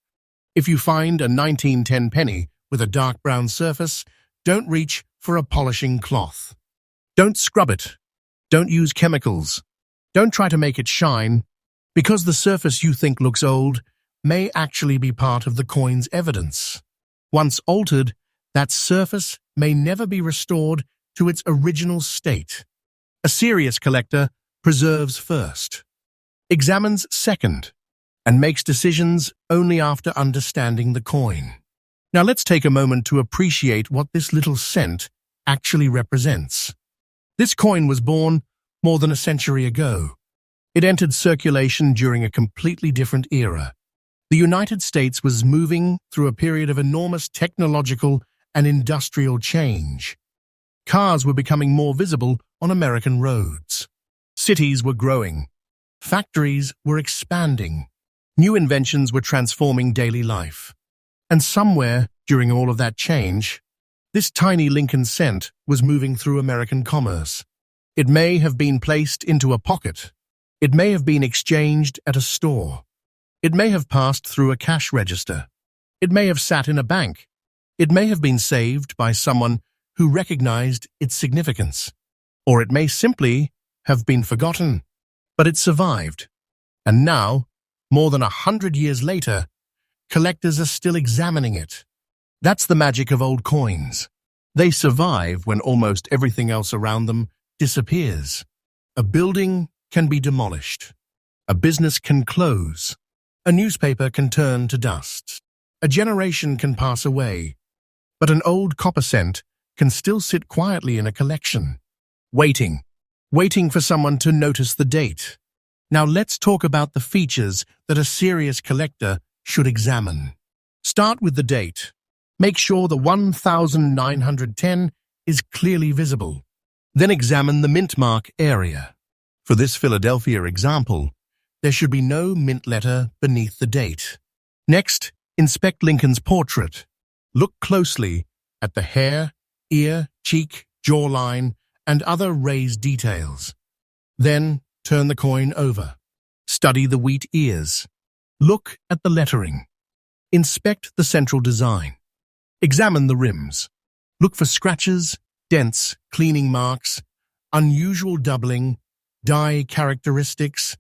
If you find a 1910 penny with a dark brown surface, don't reach for a polishing cloth. Don't scrub it. Don't use chemicals. Don't try to make it shine, because the surface you think looks old may actually be part of the coin's evidence. Once altered, that surface may never be restored to its original state. A serious collector preserves first, examines second, and makes decisions only after understanding the coin. Now let's take a moment to appreciate what this little cent actually represents. This coin was born more than a century ago. It entered circulation during a completely different era. The United States was moving through a period of enormous technological and industrial change. Cars were becoming more visible on American roads. Cities were growing. Factories were expanding. New inventions were transforming daily life. And somewhere during all of that change, this tiny Lincoln cent was moving through American commerce. It may have been placed into a pocket. It may have been exchanged at a store. It may have passed through a cash register. It may have sat in a bank. It may have been saved by someone who recognized its significance. Or it may simply have been forgotten. But it survived. And now, more than 100 years later, collectors are still examining it. That's the magic of old coins. They survive when almost everything else around them disappears. A building can be demolished. A business can close. A newspaper can turn to dust. A generation can pass away. but an old copper cent can still sit quietly in a collection, waiting for someone to notice the date. Now let's talk about the features that a serious collector should examine. Start with the date. Make sure the 1910 is clearly visible. Then examine the mint mark area. For this Philadelphia example, there should be no mint letter beneath the date. Next, inspect Lincoln's portrait. Look closely at the hair, ear, cheek, jawline, and other raised details. Then, turn the coin over. Study the wheat ears. Look at the lettering. Inspect the central design. Examine the rims. Look for scratches, dents, cleaning marks, unusual doubling, die characteristics,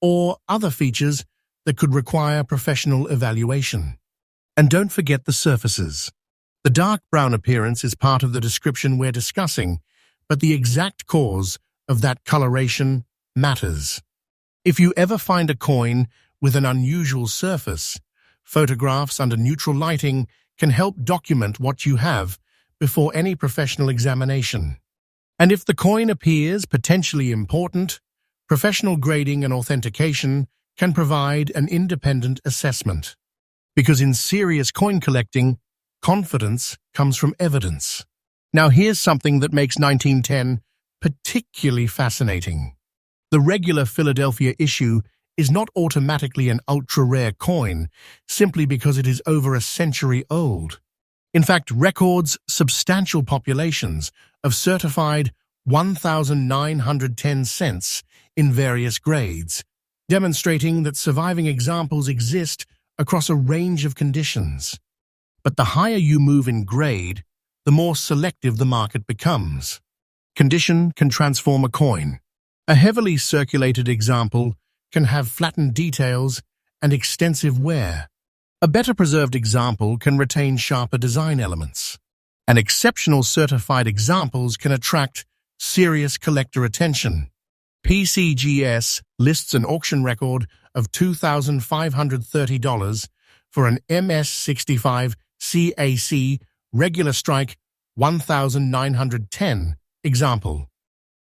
or other features that could require professional evaluation. And don't forget the surfaces. The dark brown appearance is part of the description we're discussing, but the exact cause of that coloration matters. If you ever find a coin with an unusual surface, photographs under neutral lighting can help document what you have before any professional examination. And if the coin appears potentially important, professional grading and authentication can provide an independent assessment. Because in serious coin collecting, confidence comes from evidence. Now here's something that makes 1910 particularly fascinating. The regular Philadelphia issue is not automatically an ultra-rare coin simply because it is over a century old. In fact, records substantial populations of certified 1910 cents in various grades, demonstrating that surviving examples exist across a range of conditions. But the higher you move in grade, the more selective the market becomes. Condition can transform a coin. A heavily circulated example can have flattened details and extensive wear. A better preserved example can retain sharper design elements. And exceptional certified examples can attract serious collector attention. PCGS lists an auction record of $2,530 for an MS65 CAC regular strike 1910 example.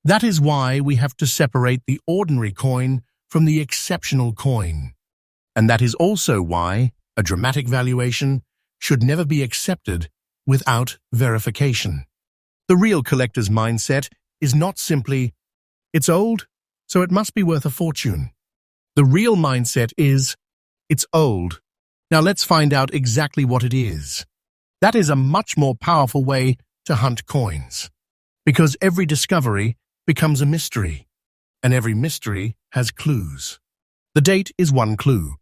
That is why we have to separate the ordinary coin from the exceptional coin. And that is also why a dramatic valuation should never be accepted without verification. The real collector's mindset is not simply, it's old, so it must be worth a fortune. The real mindset is, it's old. Now let's find out exactly what it is. That is a much more powerful way to hunt coins. Because every discovery becomes a mystery, and every mystery has clues. The date is one clue.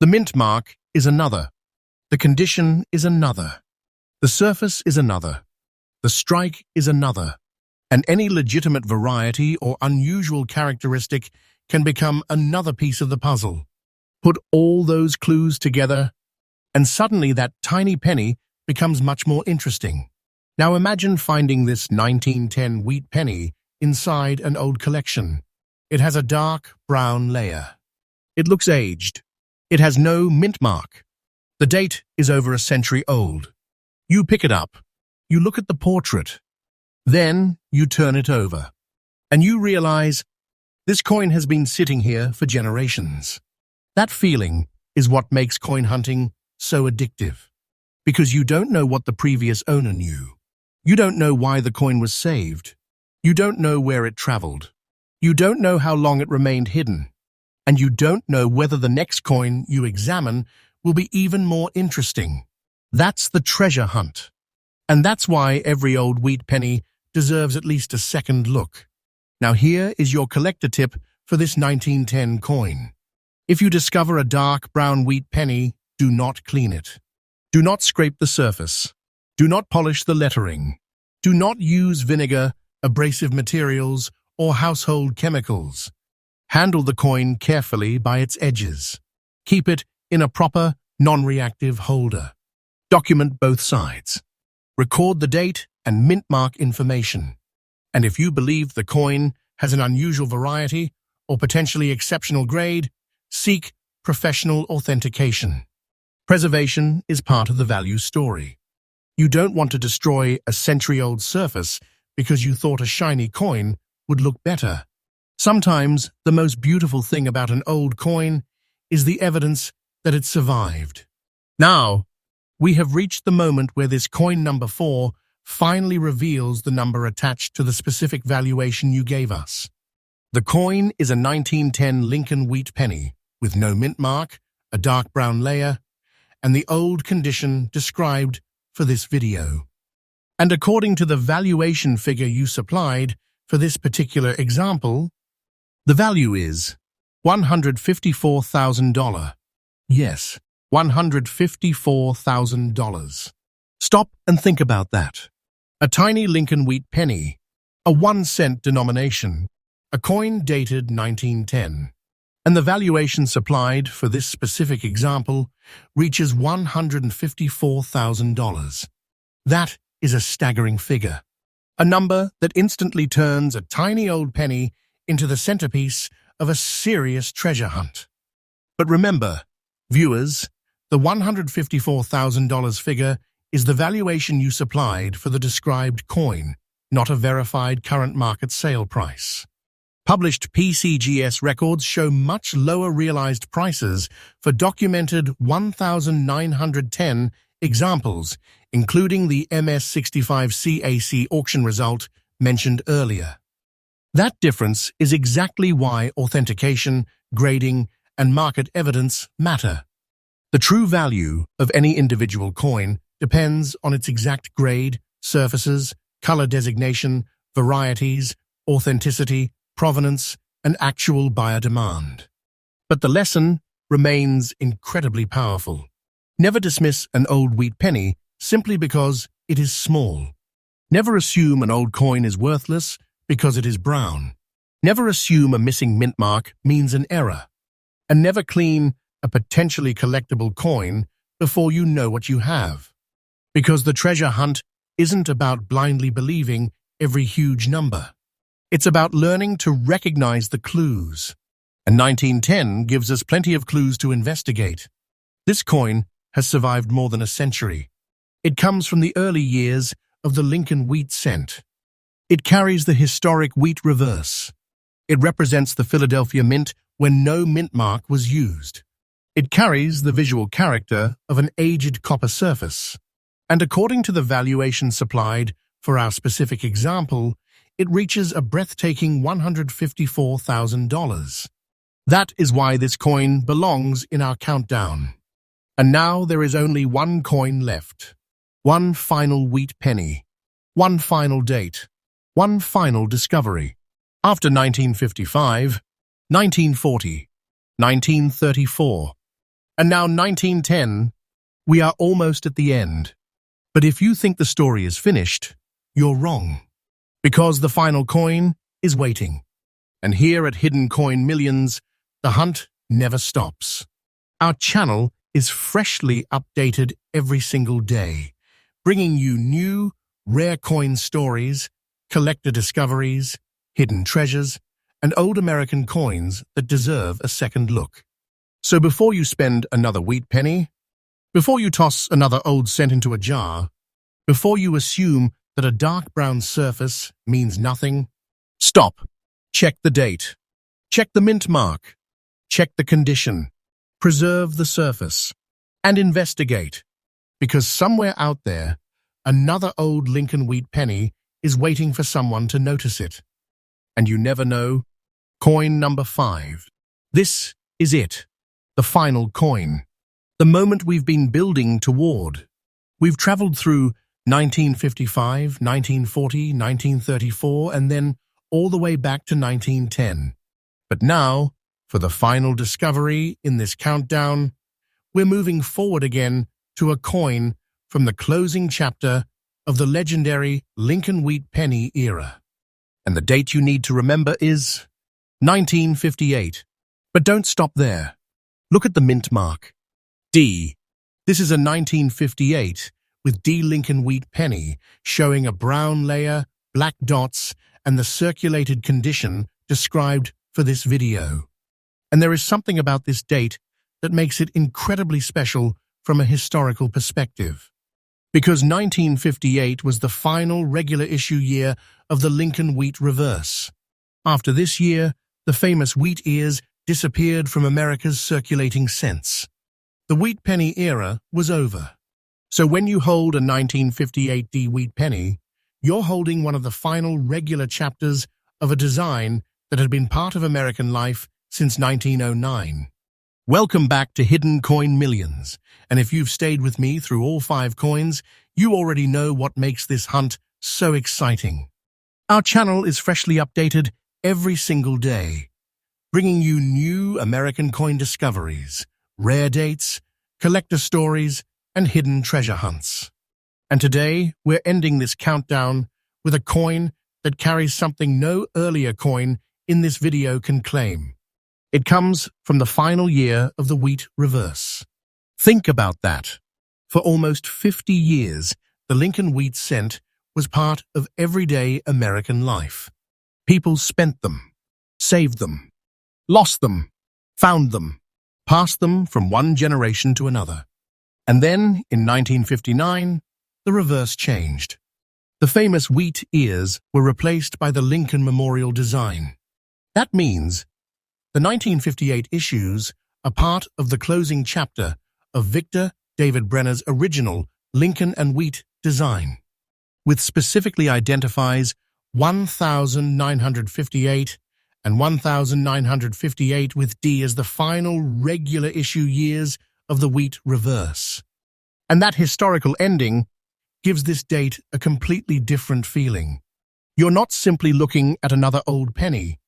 The mint mark is another. The condition is another. The surface is another. The strike is another. And any legitimate variety or unusual characteristic can become another piece of the puzzle. Put all those clues together, and suddenly that tiny penny becomes much more interesting. Now imagine finding this 1910 wheat penny inside an old collection. It has a dark brown layer. It looks aged. It has no mint mark. The date is over a century old. You pick it up. You look at the portrait. Then you turn it over. And you realize this coin has been sitting here for generations. That feeling is what makes coin hunting so addictive. Because you don't know what the previous owner knew. You don't know why the coin was saved. You don't know where it traveled. You don't know how long it remained hidden. And you don't know whether the next coin you examine will be even more interesting. That's the treasure hunt. And that's why every old wheat penny deserves at least a second look. Now here is your collector tip for this 1910 coin. If you discover a dark brown wheat penny, do not clean it. Do not scrape the surface. Do not polish the lettering. Do not use vinegar, abrasive materials, or household chemicals. Handle the coin carefully by its edges. Keep it in a proper, non-reactive holder. Document both sides. Record the date and mint mark information. And if you believe the coin has an unusual variety or potentially exceptional grade, seek professional authentication. Preservation is part of the value story. You don't want to destroy a century-old surface because you thought a shiny coin would look better. Sometimes the most beautiful thing about an old coin is the evidence that it survived. Now, we have reached the moment where this coin number 4 finally reveals the number attached to the specific valuation you gave us. The coin is a 1910 Lincoln wheat penny with no mint mark, a dark brown layer, and the old condition described for this video. And according to the valuation figure you supplied for this particular example, the value is $154,000. Yes, $154,000. Stop and think about that. A tiny Lincoln wheat penny, a 1-cent denomination, a coin dated 1910. And the valuation supplied for this specific example reaches $154,000. That is a staggering figure, a number that instantly turns a tiny old penny into the centerpiece of a serious treasure hunt. But remember, viewers, the $154,000 figure is the valuation you supplied for the described coin, not a verified current market sale price. Published PCGS records show much lower realized prices for documented 1,910 examples, including the MS65CAC auction result mentioned earlier. That difference is exactly why authentication, grading, and market evidence matter. The true value of any individual coin depends on its exact grade, surfaces, color designation, varieties, authenticity, provenance, and actual buyer demand. But the lesson remains incredibly powerful. Never dismiss an old wheat penny simply because it is small. Never assume an old coin is worthless because it is brown. Never assume a missing mint mark means an error. And never clean a potentially collectible coin before you know what you have. Because the treasure hunt isn't about blindly believing every huge number. It's about learning to recognize the clues. And 1910 gives us plenty of clues to investigate. This coin has survived more than a century. It comes from the early years of the Lincoln wheat cent. It carries the historic wheat reverse. It represents the Philadelphia Mint when no mint mark was used. It carries the visual character of an aged copper surface. And according to the valuation supplied for our specific example, it reaches a breathtaking $154,000. That is why this coin belongs in our countdown. And now there is only one coin left. One final wheat penny. One final date. One final discovery. After 1955, 1940, 1934, and now 1910, we are almost at the end. But if you think the story is finished, you're wrong. Because the final coin is waiting. And here at Hidden Coin Millions, the hunt never stops. Our channel is freshly updated every single day, bringing you new, rare coin stories, collector discoveries, hidden treasures, and old American coins that deserve a second look. So before you spend another wheat penny, before you toss another old cent into a jar, before you assume that a dark brown surface means nothing, stop. Check the date. Check the mint mark. Check the condition. Preserve the surface. And investigate. Because somewhere out there, another old Lincoln wheat penny is waiting for someone to notice it. And you never know. Coin number 5. This is it. The final coin. The moment we've been building toward. We've traveled through 1955, 1940, 1934, and then all the way back to 1910. But now, for the final discovery in this countdown, we're moving forward again to a coin from the closing chapter of the legendary Lincoln wheat penny era. And the date you need to remember is 1958. But don't stop there. Look at the mint mark. D. This is a 1958 with D Lincoln wheat penny showing a brown layer, black dots, and the circulated condition described for this video. And there is something about this date that makes it incredibly special from a historical perspective. Because 1958 was the final regular issue year of the Lincoln wheat reverse. After this year, the famous wheat ears disappeared from America's circulating cents. The wheat penny era was over. So when you hold a 1958 D wheat penny, you're holding one of the final regular chapters of a design that had been part of American life since 1909. Welcome back to Hidden Coin Millions, and if you've stayed with me through all 5 coins, you already know what makes this hunt so exciting. Our channel is freshly updated every single day, bringing you new American coin discoveries, rare dates, collector stories, and hidden treasure hunts. And today, we're ending this countdown with a coin that carries something no earlier coin in this video can claim. It comes from the final year of the wheat reverse. Think about that. For almost 50 years, the Lincoln wheat cent was part of everyday American life. People spent them, saved them, lost them, found them, passed them from one generation to another. And then, in 1959, the reverse changed. The famous wheat ears were replaced by the Lincoln Memorial design. That means the 1958 issues are part of the closing chapter of Victor David Brenner's original Lincoln and wheat design, which specifically identifies 1958 and 1958 with D as the final regular issue years of the wheat reverse. And that historical ending gives this date a completely different feeling. You're not simply looking at another old penny.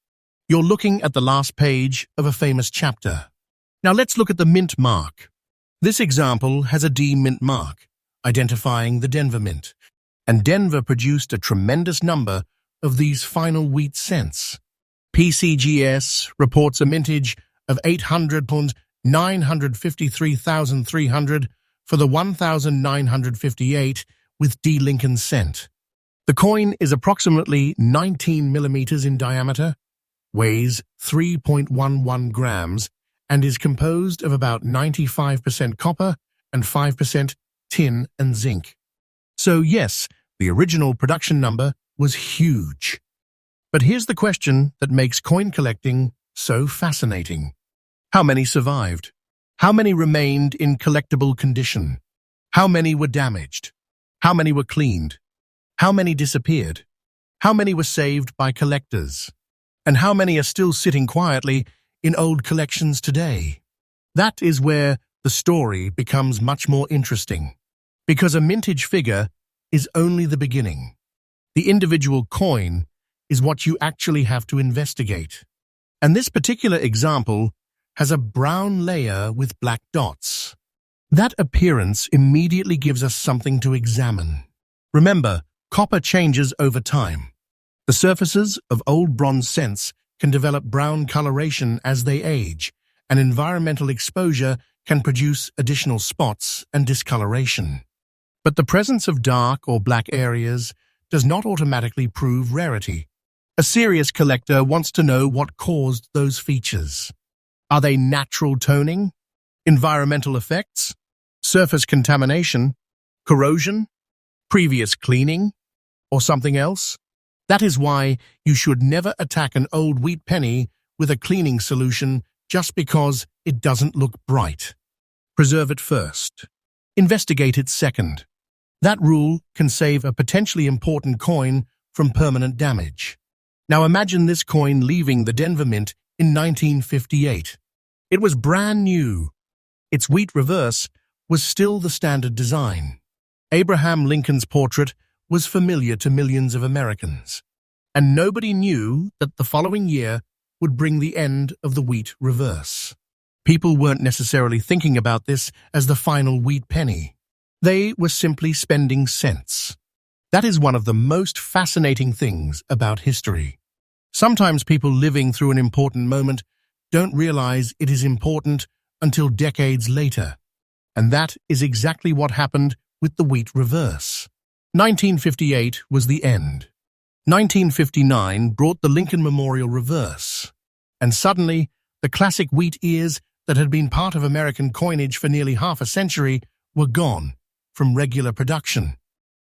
You're looking at the last page of a famous chapter. Now let's look at the mint mark. This example has a D mint mark, identifying the Denver Mint. And Denver produced a tremendous number of these final wheat cents. PCGS reports a mintage of 800,953,300 for the 1958 with D Lincoln cent. The coin is approximately 19 millimeters in diameter, weighs 3.11 grams, and is composed of about 95% copper and 5% tin and zinc. So yes, the original production number was huge. But here's the question that makes coin collecting so fascinating. How many survived? How many remained in collectible condition? How many were damaged? How many were cleaned? How many disappeared? How many were saved by collectors? And how many are still sitting quietly in old collections today? That is where the story becomes much more interesting, because a mintage figure is only the beginning. The individual coin is what you actually have to investigate. And this particular example has a brown layer with black dots. That appearance immediately gives us something to examine. Remember, copper changes over time. The surfaces of old bronze cents can develop brown coloration as they age, and environmental exposure can produce additional spots and discoloration. But the presence of dark or black areas does not automatically prove rarity. A serious collector wants to know what caused those features. Are they natural toning, environmental effects, surface contamination, corrosion, previous cleaning, or something else? That is why you should never attack an old wheat penny with a cleaning solution just because it doesn't look bright. Preserve it first. Investigate it second. That rule can save a potentially important coin from permanent damage. Now imagine this coin leaving the Denver Mint in 1958. It was brand new. Its wheat reverse was still the standard design. Abraham Lincoln's portrait was familiar to millions of Americans, and nobody knew that the following year would bring the end of the wheat reverse. People weren't necessarily thinking about this as the final wheat penny. They were simply spending cents. That is one of the most fascinating things about history. Sometimes people living through an important moment don't realize it is important until decades later. And that is exactly what happened with the wheat reverse. 1958 was the end. 1959 brought the Lincoln Memorial reverse. And suddenly, the classic wheat ears that had been part of American coinage for nearly half a century were gone. from regular production.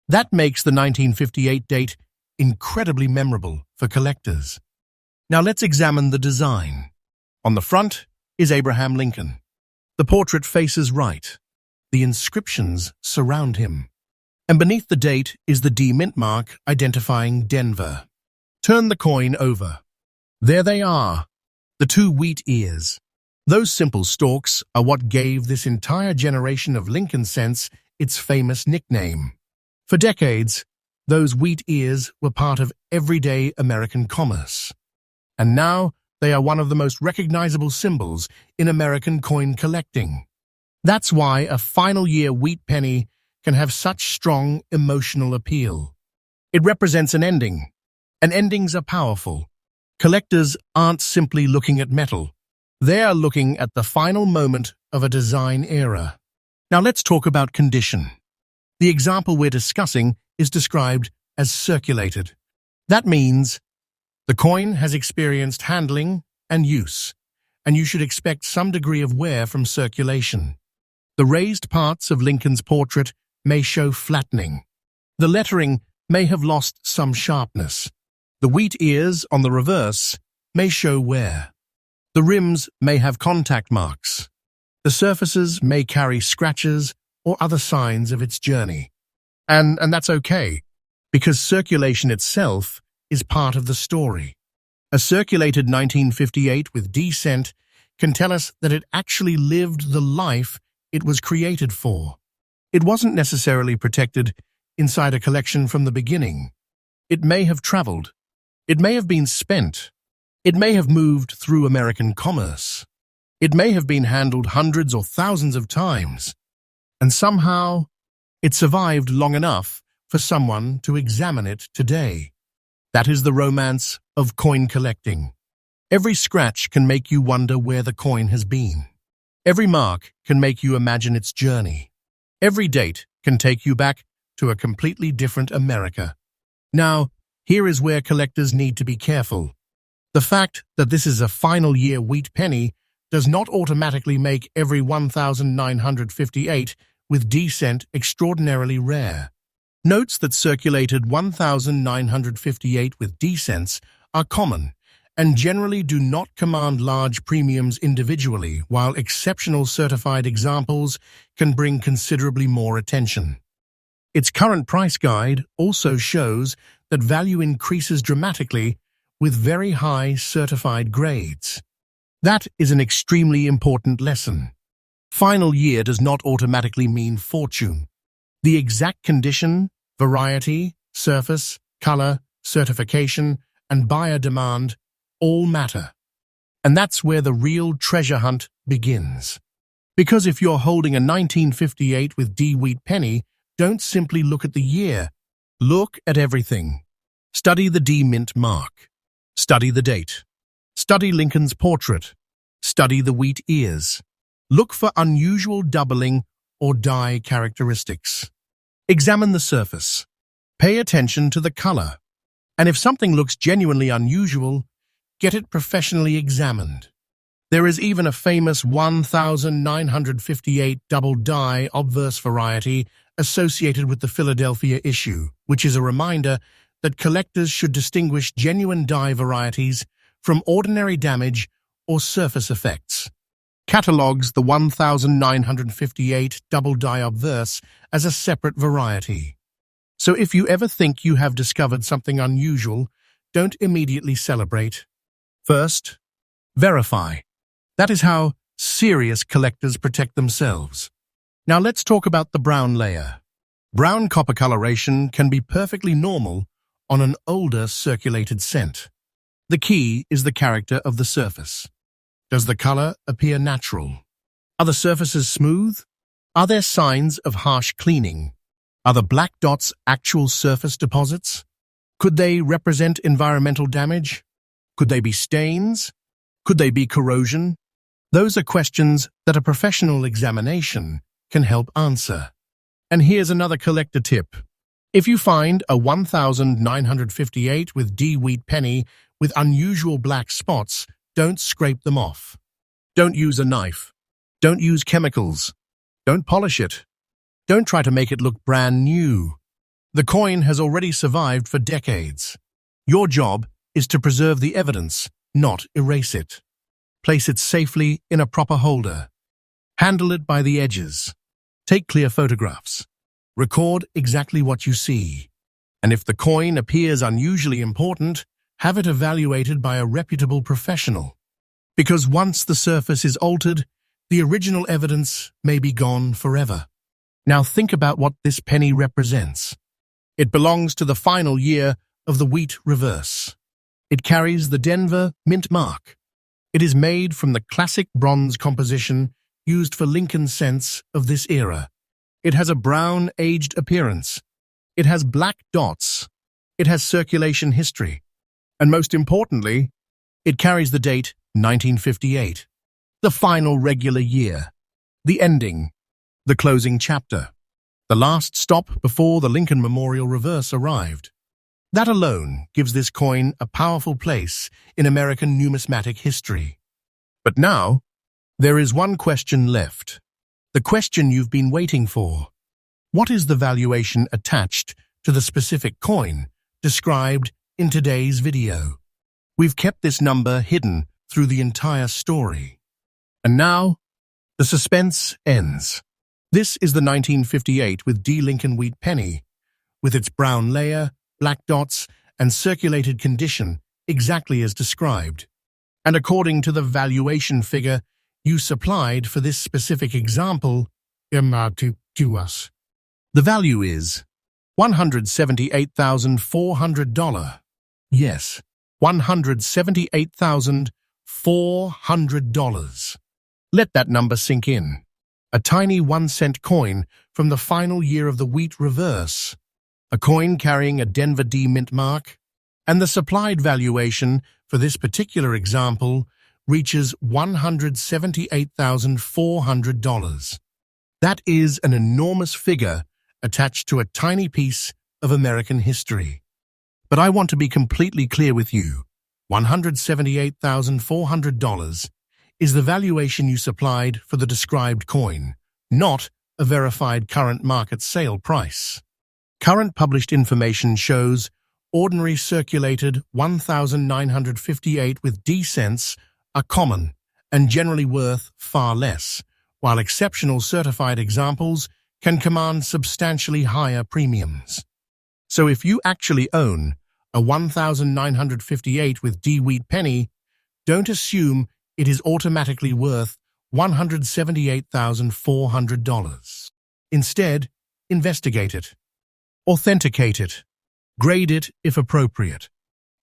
That makes the 1958 date incredibly memorable for collectors. Now let's examine the design. On the front is Abraham Lincoln. The portrait faces right. The inscriptions surround him. And beneath the date is the D mint mark identifying Denver. Turn the coin over. There they are, the two wheat ears. Those simple stalks are what gave this entire generation of Lincoln cents its famous nickname. For decades, those wheat ears were part of everyday American commerce. And now they are one of the most recognizable symbols in American coin collecting. That's why a final year wheat penny can have such strong emotional appeal. It represents an ending, and endings are powerful. Collectors aren't simply looking at metal. They are looking at the final moment of a design era. Now let's talk about condition. The example we're discussing is described as circulated. That means the coin has experienced handling and use, and you should expect some degree of wear from circulation. The raised parts of Lincoln's portrait may show flattening. The lettering may have lost some sharpness. The wheat ears on the reverse may show wear. The rims may have contact marks. The surfaces may carry scratches or other signs of its journey. And that's okay, because circulation itself is part of the story. A circulated 1958 with D cent can tell us that it actually lived the life it was created for. It wasn't necessarily protected inside a collection from the beginning. It may have traveled. It may have been spent. It may have moved through American commerce. It may have been handled hundreds or thousands of times. And somehow, it survived long enough for someone to examine it today. That is the romance of coin collecting. Every scratch can make you wonder where the coin has been. Every mark can make you imagine its journey. Every date can take you back to a completely different America. Now, here is where collectors need to be careful. The fact that this is a final year wheat penny does not automatically make every 1958 with D cent extraordinarily rare. Notes that circulated 1958 with D cents are common and generally do not command large premiums individually, while exceptional certified examples can bring considerably more attention. Its current price guide also shows that value increases dramatically with very high certified grades. That is an extremely important lesson. Final year does not automatically mean fortune. The exact condition, variety, surface, color, certification, and buyer demand all matter. And that's where the real treasure hunt begins. Because if you're holding a 1958 with D wheat penny, don't simply look at the year. Look at everything. Study the D mint mark. Study the date. Study Lincoln's portrait. Study the wheat ears. Look for unusual doubling or die characteristics. Examine the surface. Pay attention to the color. And if something looks genuinely unusual, get it professionally examined. There is even a famous 1958 double die obverse variety associated with the Philadelphia issue, which is a reminder that collectors should distinguish genuine die varieties from ordinary damage or surface effects. Catalogs the 1958 double die obverse as a separate variety. So if you ever think you have discovered something unusual, don't immediately celebrate. First, verify. That is how serious collectors protect themselves. Now let's talk about the brown layer. Brown copper coloration can be perfectly normal on an older circulated cent. The key is the character of the surface. Does the color appear natural? Are the surfaces smooth? Are there signs of harsh cleaning? Are the black dots actual surface deposits? Could they represent environmental damage? Could they be stains? Could they be corrosion? Those are questions that a professional examination can help answer. And here's another collector tip. If you find a 1958 with D wheat penny with unusual black spots, don't scrape them off. Don't use a knife. Don't use chemicals. Don't polish it. Don't try to make it look brand new. The coin has already survived for decades. Your job is to preserve the evidence, not erase it. Place it safely in a proper holder. Handle it by the edges. Take clear photographs. Record exactly what you see. And if the coin appears unusually important, have it evaluated by a reputable professional. Because once the surface is altered, the original evidence may be gone forever. Now think about what this penny represents. It belongs to the final year of the wheat reverse. It carries the Denver mint mark. It is made from the classic bronze composition used for Lincoln cents of this era. It has a brown, aged appearance. It has black dots. It has circulation history. And most importantly, it carries the date 1958, the final regular year, the ending, the closing chapter, the last stop before the Lincoln Memorial reverse arrived. That alone gives this coin a powerful place in American numismatic history. But now, there is one question left. The question you've been waiting for. What is the valuation attached to the specific coin described in today's video? We've kept this number hidden through the entire story. And now, the suspense ends. This is the 1958 with D. Lincoln wheat penny, with its brown layer, black dots, and circulated condition exactly as described. And according to the valuation figure you supplied for this specific example, to us, the value is $178,400. Yes, $178,400. Let that number sink in. A tiny 1-cent coin from the final year of the wheat reverse. A coin carrying a Denver D mint mark. And the supplied valuation for this particular example reaches $178,400. That is an enormous figure attached to a tiny piece of American history. But I want to be completely clear with you. $178,400 is the valuation you supplied for the described coin, not a verified current market sale price. Current published information shows ordinary circulated 1,958 with D cents are common and generally worth far less, while exceptional certified examples can command substantially higher premiums. So if you actually own a 1,958 with D wheat penny, don't assume it is automatically worth $178,400. Instead, investigate it, authenticate it, grade it if appropriate,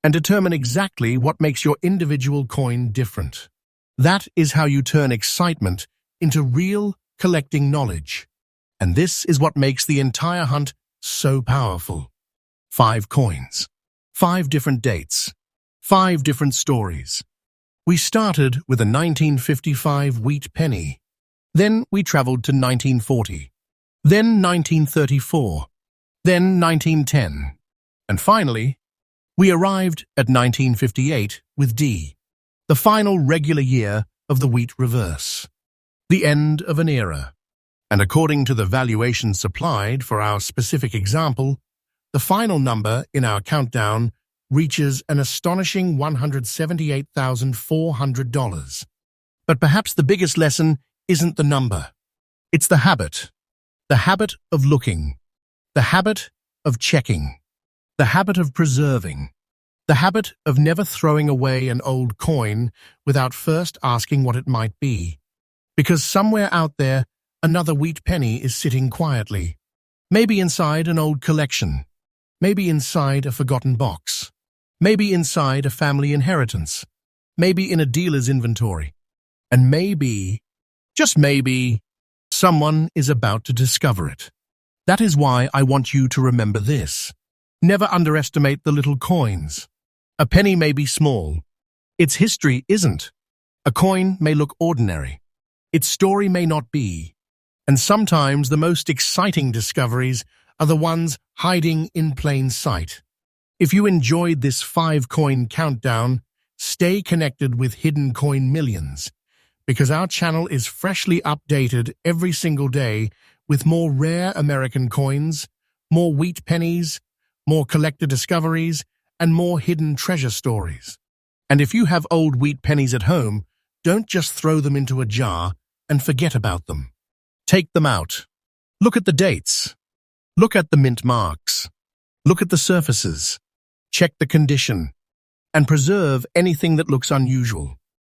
and determine exactly what makes your individual coin different. That is how you turn excitement into real collecting knowledge. And this is what makes the entire hunt so powerful. 5 coins, 5 different dates, 5 different stories. We started with a 1955 wheat penny. Then we traveled to 1940. Then 1934. Then 1910. And finally, we arrived at 1958 with D, the final regular year of the wheat reverse. The end of an era. And according to the valuation supplied for our specific example, the final number in our countdown reaches an astonishing $178,400. But perhaps the biggest lesson isn't the number. It's the habit of looking, the habit of checking, the habit of preserving, the habit of never throwing away an old coin without first asking what it might be. Because somewhere out there, another wheat penny is sitting quietly, maybe inside an old collection, maybe inside a forgotten box, maybe inside a family inheritance, maybe in a dealer's inventory, and maybe, just maybe, someone is about to discover it. That is why I want you to remember this. Never underestimate the little coins. A penny may be small. Its history isn't. A coin may look ordinary. Its story may not be. And sometimes the most exciting discoveries are the ones hiding in plain sight. If you enjoyed this 5-coin countdown, stay connected with Hidden Coin Millions, because our channel is freshly updated every single day with more rare American coins, more wheat pennies, more collector discoveries, and more hidden treasure stories. And if you have old wheat pennies at home, don't just throw them into a jar and forget about them. Take them out. Look at the dates. Look at the mint marks. Look at the surfaces. Check the condition. And preserve anything that looks unusual.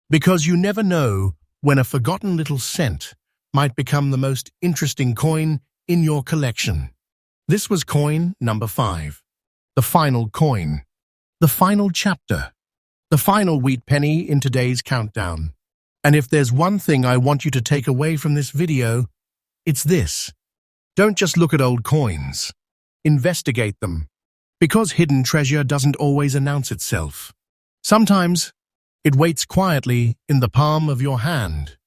Because you never know when a forgotten little cent might become the most interesting coin in your collection. This was coin number 5. The final coin. The final chapter. The final wheat penny in today's countdown. And if there's one thing I want you to take away from this video, it's this. Don't just look at old coins. Investigate them. Because hidden treasure doesn't always announce itself. Sometimes, it waits quietly in the palm of your hand.